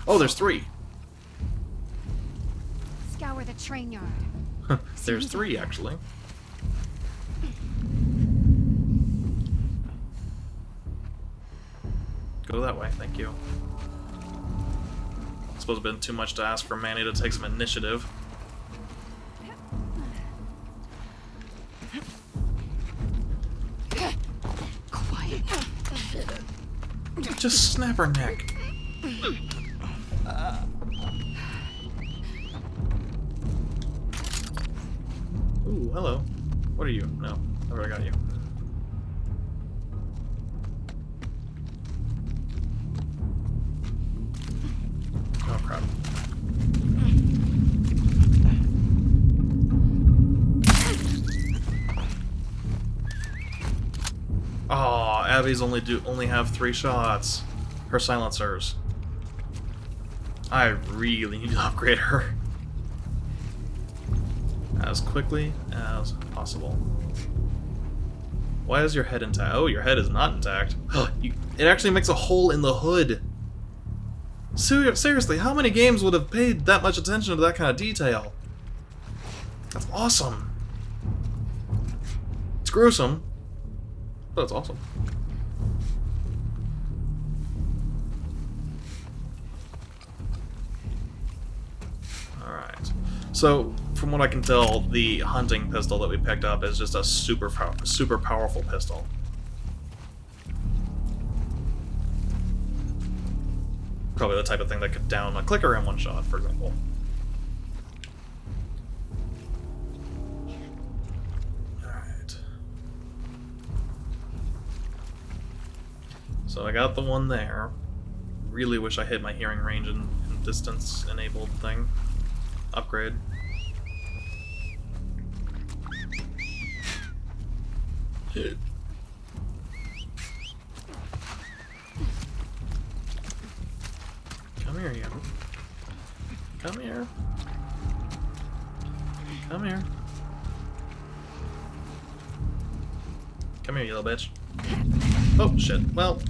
Oh, there's 3! Scour the train yard. There's 3, actually. Go that way, thank you. I suppose it's been too much to ask for Manny to take some initiative. Just snap her neck. Ooh, hello. What are you? No, I already got you. Oh crap. Oh, Abby's only have 3 shots. Her silencers. I really need to upgrade her as quickly as possible. Why is your head intact? Oh, your head is not intact. It actually makes a hole in the hood. Seriously, how many games would have paid that much attention to that kind of detail? That's awesome. It's gruesome, but it's awesome. Alright. So, from what I can tell, the hunting pistol that we picked up is just a super powerful pistol. Probably the type of thing that could down a clicker in one shot, for example. Alright. So I got the one there. Really wish I hit my hearing range and distance enabled thing. Upgrade. Come here, you. Come here. Come here. Come here, you little bitch. Oh, shit. Well.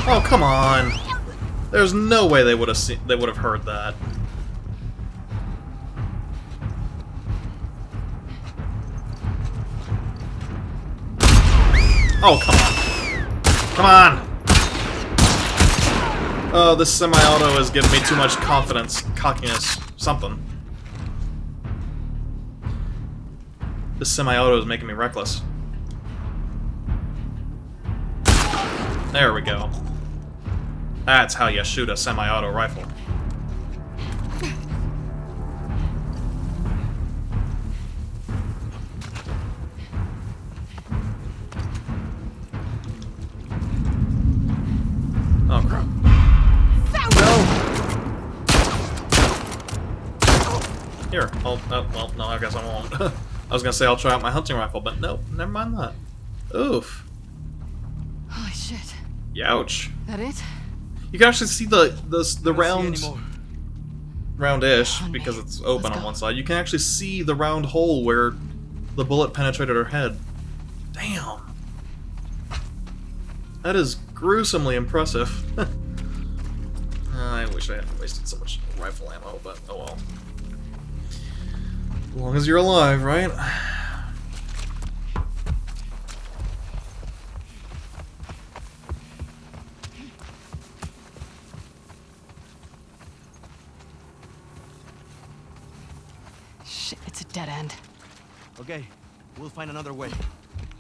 Oh, come on. There's no way they would have heard that. Oh, come on. Come on! Oh, this semi-auto is giving me too much confidence, cockiness, something. This semi-auto is making me reckless. There we go. That's how you shoot a semi-auto rifle. Oh crap. No! Here, well, no, I guess I won't. I was gonna say I'll try out my hunting rifle, but no, never mind that. Oof. Holy shit. Youch. That it? You can actually see the roundish, because it's open on one side. You can actually see the round hole where the bullet penetrated her head. Damn. That is gruesomely impressive. I wish I hadn't wasted so much rifle ammo, but oh well. As long as you're alive, right? Shit, it's a dead end. Okay, we'll find another way.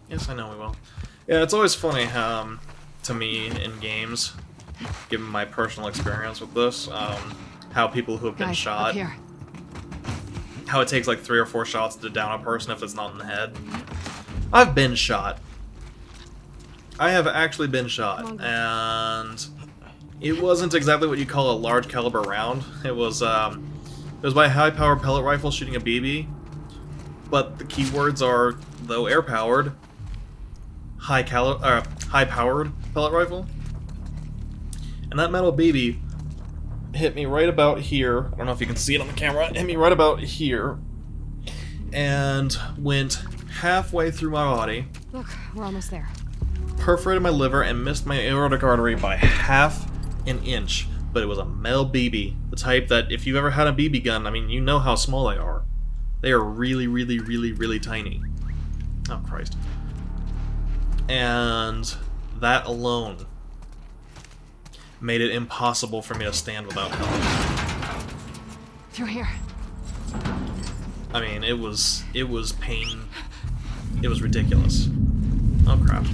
Yes, I know we will. Yeah, it's always funny to me in games, given my personal experience with this, how people who have been shot, up here. how it takes like 3 or 4 shots to down a person if it's not in the head. I've been shot. I have actually been shot, and it wasn't exactly what you call a large caliber round. It was by a high-powered pellet rifle shooting a BB, but the keywords are, though air-powered, high-powered pellet rifle. And that metal BB hit me right about here. I don't know if you can see it on the camera. It hit me right about here, and went halfway through my body. Look, we're almost there. Perforated my liver and missed my aortic artery by half an inch. But it was a metal BB, the type that if you've ever had a BB gun, I mean, you know how small they are. They are really, really, really, really tiny. Oh, Christ. And that alone made it impossible for me to stand without help. Through here. I mean, it was pain. It was ridiculous. Oh, crap.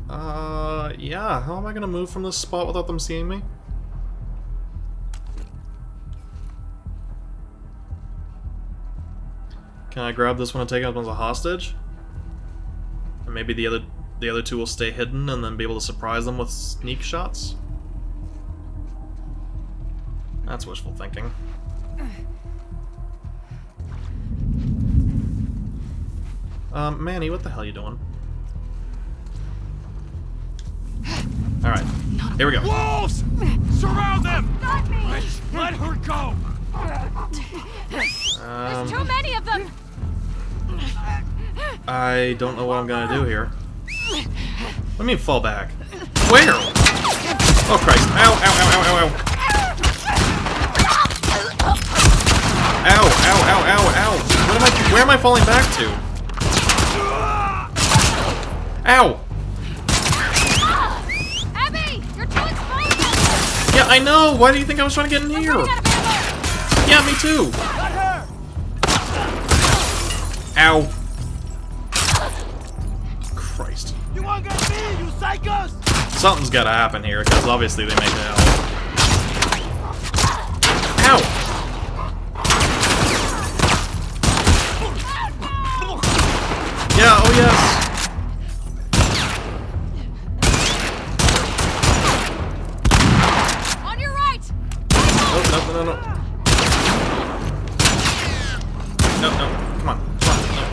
Yeah, how am I gonna move from this spot without them seeing me? Can I grab this one and take it as a hostage? And maybe the other two will stay hidden and then be able to surprise them with sneak shots? That's wishful thinking. Manny, what the hell are you doing? Alright, here we go. Wolves! Surround them! Let her go! There's too many of them! I don't know what I'm gonna do here. What do you mean fall back? Where? Oh Christ. Ow, ow, ow, ow, ow, ow. Ow, ow, ow, ow, ow. Where am I falling back to? Ow! Abby! You're too exposed! Yeah, I know! Why do you think I was trying to get in here? Yeah, me too! Ow. Christ. You won't get me, you psychos! Something's gotta happen here, because obviously they make it out. Ow! Yeah, oh yes! On your right! Oh, no, no, no, no. No, no, come on, come on, no.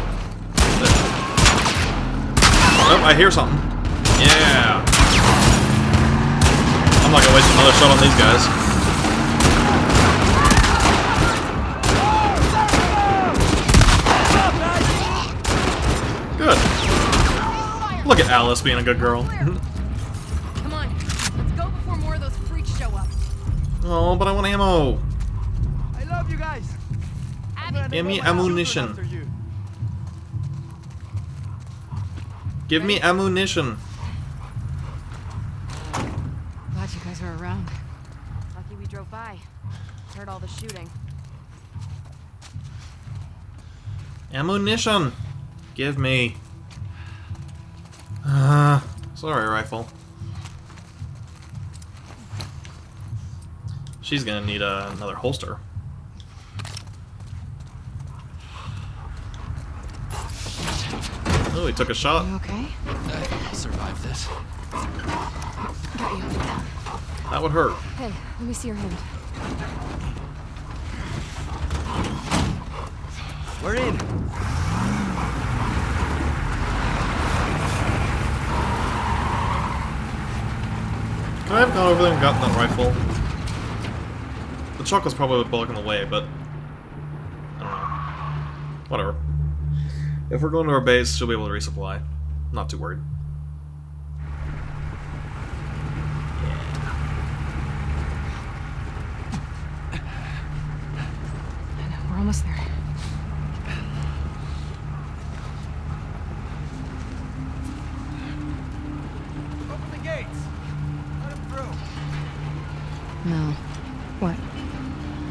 Oh, I hear something. Yeah! I'm not gonna waste another shot on these guys. Good. Look at Alice being a good girl. Come on, let's go before more of those freaks show up. Oh, but I want ammo. I love you guys. Give me ammunition. Give me ammunition. Glad you guys are around. Lucky we drove by. Heard all the shooting. Ammunition. Give me. Sorry, rifle. She's gonna need another holster. Oh, he took a shot. You okay? I'll survive this. Got you. That would hurt. Hey, let me see your hand. We're in. Could I have gone over there and gotten that rifle? The truck was probably blocking the way, but I don't know. Whatever. If we're going to our base, she'll be able to resupply. Not too worried. We're almost there. Open the gates. Let him through. No. What?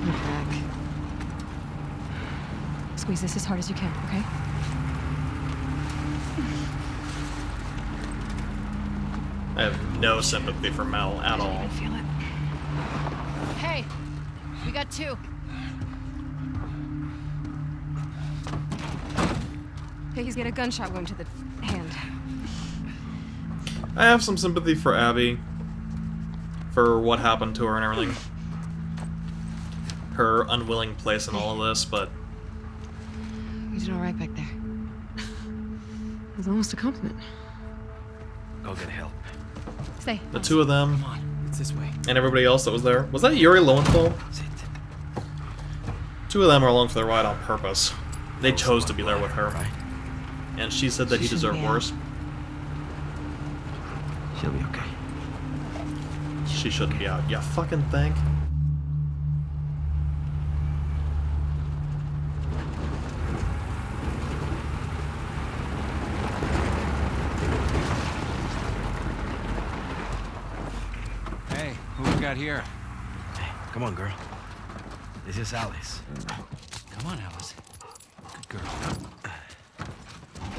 Look back. Squeeze this as hard as you can, okay? I have no sympathy for Mel at all. I feel it. Hey, we got two. Okay, he's got a gunshot wound to the hand. I have some sympathy for Abby. For what happened to her and everything. Her unwilling place in all of this, but... You did all right back there. It was almost a compliment. Go get help. Stay. The two of them, Come on, it's this way. and everybody else that was there. Was that Yuri Lowenthal? Sit. Two of them are along for the ride on purpose. They chose to be there with her. Right? And she said that he She shouldn't deserved be worse. She'll be okay. She shouldn't be out. You fucking think? Hey, who we got here? Hey, come on, girl. This is Alice. Come on, Alice. Good girl.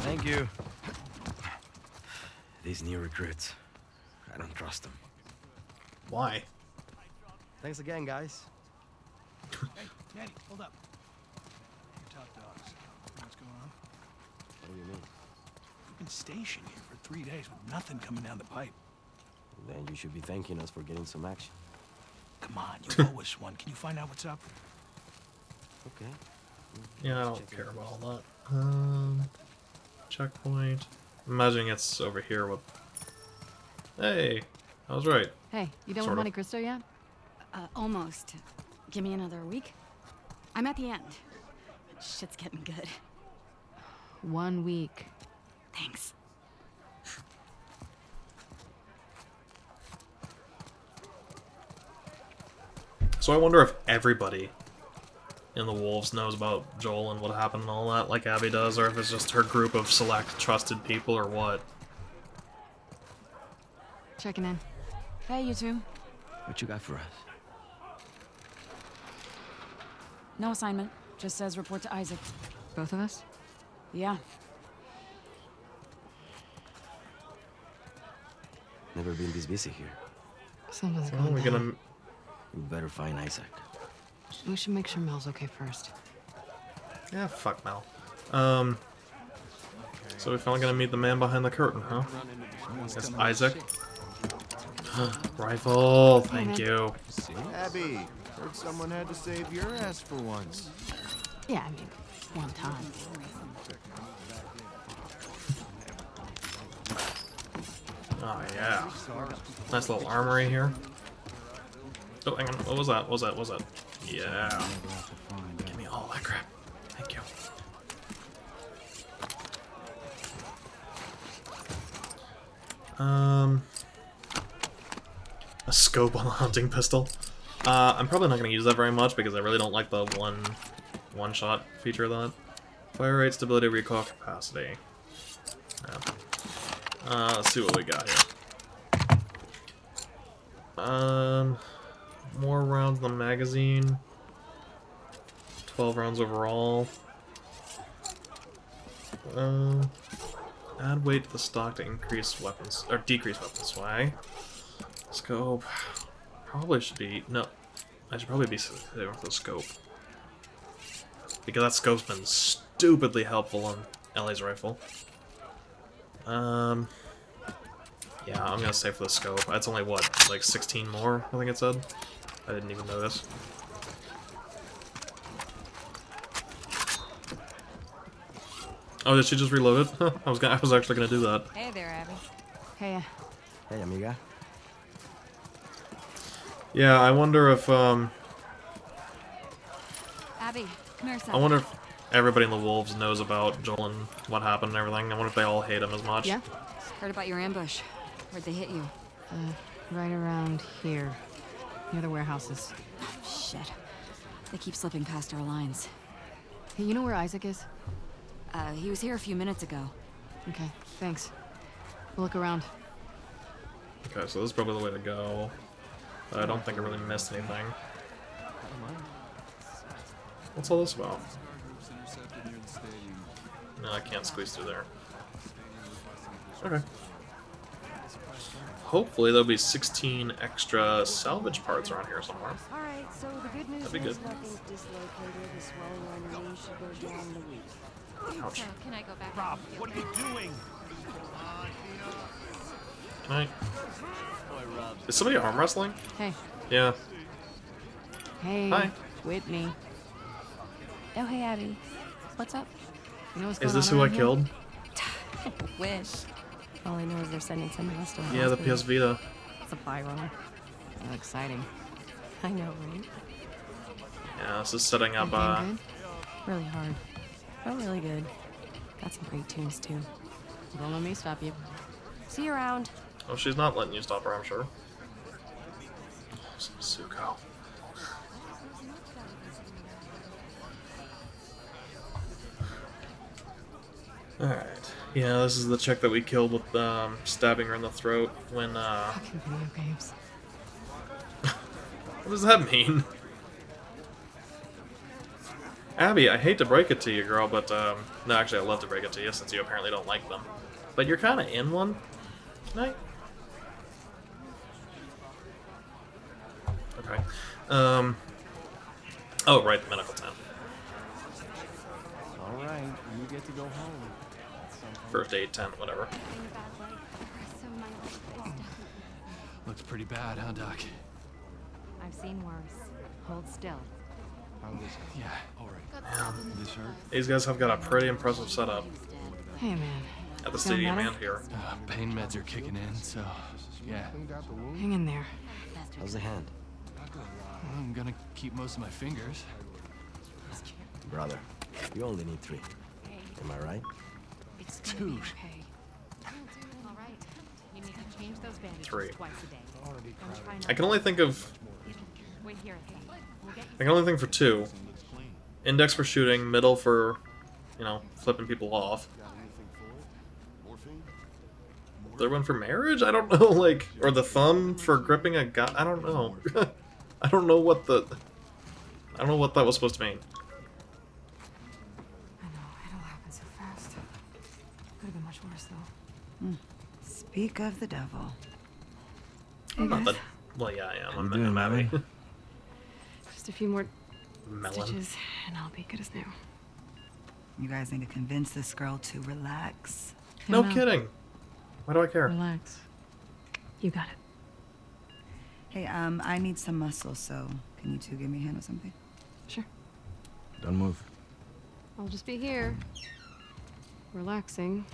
Thank you. These new recruits, I don't trust them. Why? Thanks again, guys. Hey, Danny, hold up. You're top dogs. What's going on? What do you mean? We've been stationed here for 3 days with nothing coming down the pipe. Then you should be thanking us for getting some action. Come on, you owe us one. Can you find out what's up? Okay. Yeah, I don't care about all that. Checkpoint. Imagining it's over here with... Hey, I was right. Hey, you done Sort with of. Monte Cristo yet? Almost. Give me another week. I'm at the end. Shit's getting good. 1 week. Thanks. So I wonder if everybody in the Wolves knows about Joel and what happened and all that, like Abby does, or if it's just her group of select trusted people, or what. Checking in. Hey, you two. What you got for us? No assignment. Just says report to Isaac. Both of us? Yeah. Never been this busy here. Something's Well, going we're down. gonna... We better find Isaac. We should make sure Mel's okay first. Yeah, fuck Mel. So we're finally gonna meet the man behind the curtain, huh? It's Isaac. Rifle, thank you. Abby, heard someone had to save your ass for once. Yeah, I mean, one time. Oh yeah. Nice little armory here. Oh, hang on. What was that? What was that? What was that? Yeah. Give me all that crap. Thank you. A scope on the hunting pistol. I'm probably not going to use that very much because I really don't like the one-shot feature of that. Fire rate, stability, recoil capacity. Yeah. Let's see what we got here. More rounds in the magazine. 12 rounds overall. Add weight to the stock to increase weapons, or decrease weapon swag. Scope. Probably should be, no. I should probably be saving for the scope. Because that scope's been stupidly helpful on Ellie's rifle. Yeah, I'm gonna save for the scope. That's only, what, like 16 more, I think it said? I didn't even notice. Oh, did she just reload it? I was actually gonna do that. Hey there, Abby. Hey, Hey, amiga. Yeah, I wonder if, Abby, come here, I son. wonder if everybody in the Wolves knows about Joel and what happened and everything. I wonder if they all hate him as much. Yeah? Heard about your ambush. Where'd they hit you? Right around here. Near the warehouses. Shit. They keep slipping past our lines. Hey, you know where Isaac is? He was here a few minutes ago. Okay, thanks. We'll look around. Okay, so this is probably the way to go. But I don't think I really missed anything. What's all this about? No, I can't squeeze through there. Okay. Hopefully there'll be 16 extra salvage parts around here somewhere. Alright, so the good news That'd be is good. nothing's dislocated. The swelling on your knee should go down the week. Ouch. So, can I go back? Rob, what are you doing? Can I... Is somebody arm wrestling? Hey. Yeah. Hey. Hi. Whitney. Oh, hey, Abby. What's up? You know what's Is going this on who I around here? killed? Wish. All I know is they're sending someone else to the Yeah, the hospital. PS Vita. It's a byron. Oh, exciting. I know, right? Yeah, this is setting up, Game Really hard. But really good. Got some great tunes, too. good? Don't let me stop you. See you around. Oh, she's not letting you stop her, I'm sure. Suko. Alright. Yeah, this is the chick that we killed with stabbing her in the throat when, Fucking video games. What does that mean? Abby, I hate to break it to you, girl, but, no, actually, I love to break it to you since you apparently don't like them. But you're kinda in one. Night. Okay. Oh, right, the medical town. All right, you get to go home. First aid tent, whatever. Looks pretty bad, huh, Doc? I've seen worse. Hold still. Yeah, all right. Yeah. This hurt? These guys have got a pretty impressive setup Hey, man. at the Feeling stadium better? and here. Pain meds are kicking in, so yeah. Hang in there. How's the hand? I'm gonna keep most of my fingers. Brother, you only need 3. Am I right? It's Dude. gonna be okay. All right. You need to change those bandages 3. twice a day. Don't try not I can only think of... Wait here a second. We'll get you I can only think for 2. Index for shooting, middle for, you know, flipping people off. Third one for marriage? I don't know, like... Or the thumb for gripping a gun? I don't know. I don't know what the... I don't know what that was supposed to mean. I know, it all happened so fast. Could have been much worse, though. Speak of the devil. I'm not the... Well, yeah, I am. I'm Abby. Just a few more Melon. stitches, and I'll be good as new. You guys need to convince this girl to relax. No kidding. Why do I care? Relax. You got it. Hey, I need some muscle, so can you two give me a hand with something? Sure. Don't move. I'll just be here. Relaxing.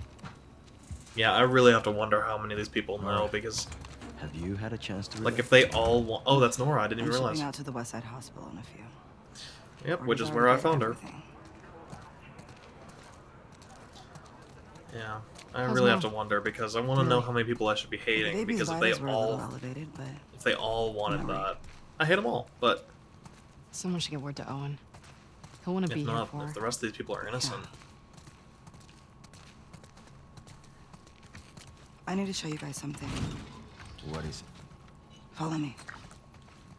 Yeah, I really have to wonder how many of these people know, because... Have you had a chance to... Like, if they all want... Oh, that's Nora. I didn't even I'm realize. shipping out to the West Side Hospital in a few. Yep, which is We're where I gonna found her. everything. Yeah, I How's really Mel? have to wonder, because I want to know how many people I should be The hating, baby's because if they vitals were a little all... elevated, but If they all wanted Not that... I hate them all, but Someone should get word to Owen. He'll want to if be here not, for if her. the rest of these people are innocent... I need to show you guys something. What is it? Follow me.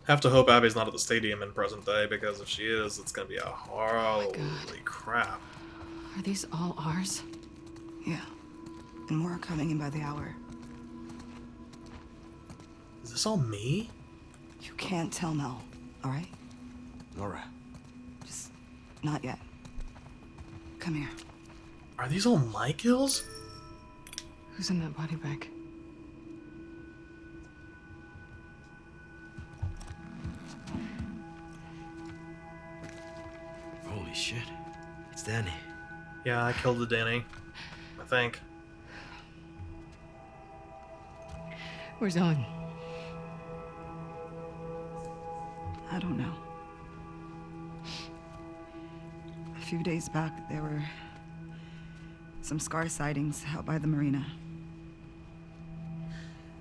Have to hope Abby's not at the stadium in present day, because if she is, it's gonna be a Oh holy crap. Are these all ours? Yeah. And more are coming in by the hour. Is this all me? You can't tell Mel, alright? Nora. Just not yet. Come here. Are these all my kills? Who's in that body bag? Holy shit. It's Danny. Yeah, I killed the Danny. I think. Where's Owen? I don't know. A few days back, there were some Scar sightings out by the marina.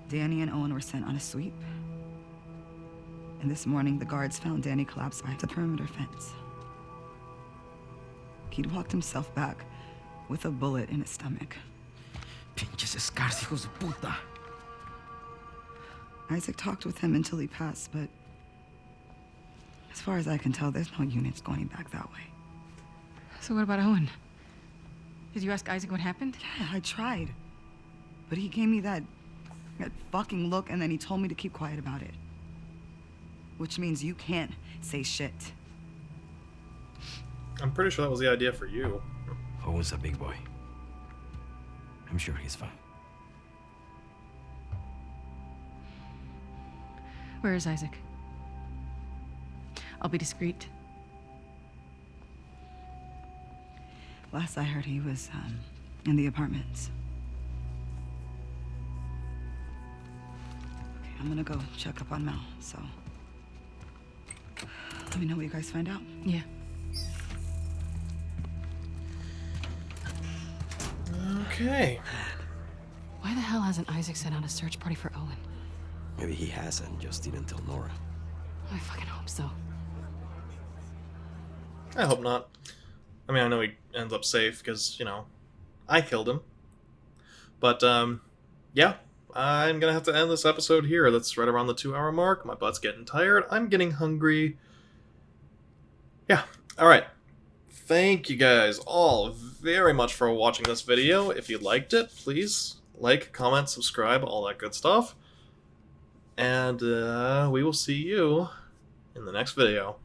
Danny and Owen were sent on a sweep. And this morning, the guards found Danny collapsed by the perimeter fence. He'd walked himself back with a bullet in his stomach. Pinches Scars, hijos de puta. Isaac talked with him until he passed, but as far as I can tell, there's no units going back that way. So what about Owen? Did you ask Isaac what happened? Yeah, I tried. But he gave me that fucking look, and then he told me to keep quiet about it. Which means you can't say shit. I'm pretty sure that was the idea for you. Owen's a big boy. I'm sure he's fine. Where is Isaac? I'll be discreet. Last I heard, he was in the apartments. Okay, I'm gonna go check up on Mel, so let me know what you guys find out. Yeah. Okay. Why the hell hasn't Isaac sent out a search party for Owen? Maybe he hasn't, just didn't tell Nora. I fucking hope so. I hope not. I mean, I know he ends up safe because, you know, I killed him. But, yeah, I'm gonna have to end this episode here. That's right around the 2-hour mark. My butt's getting tired. I'm getting hungry. Yeah, alright. Thank you guys all very much for watching this video. If you liked it, please like, comment, subscribe, all that good stuff. And we will see you in the next video.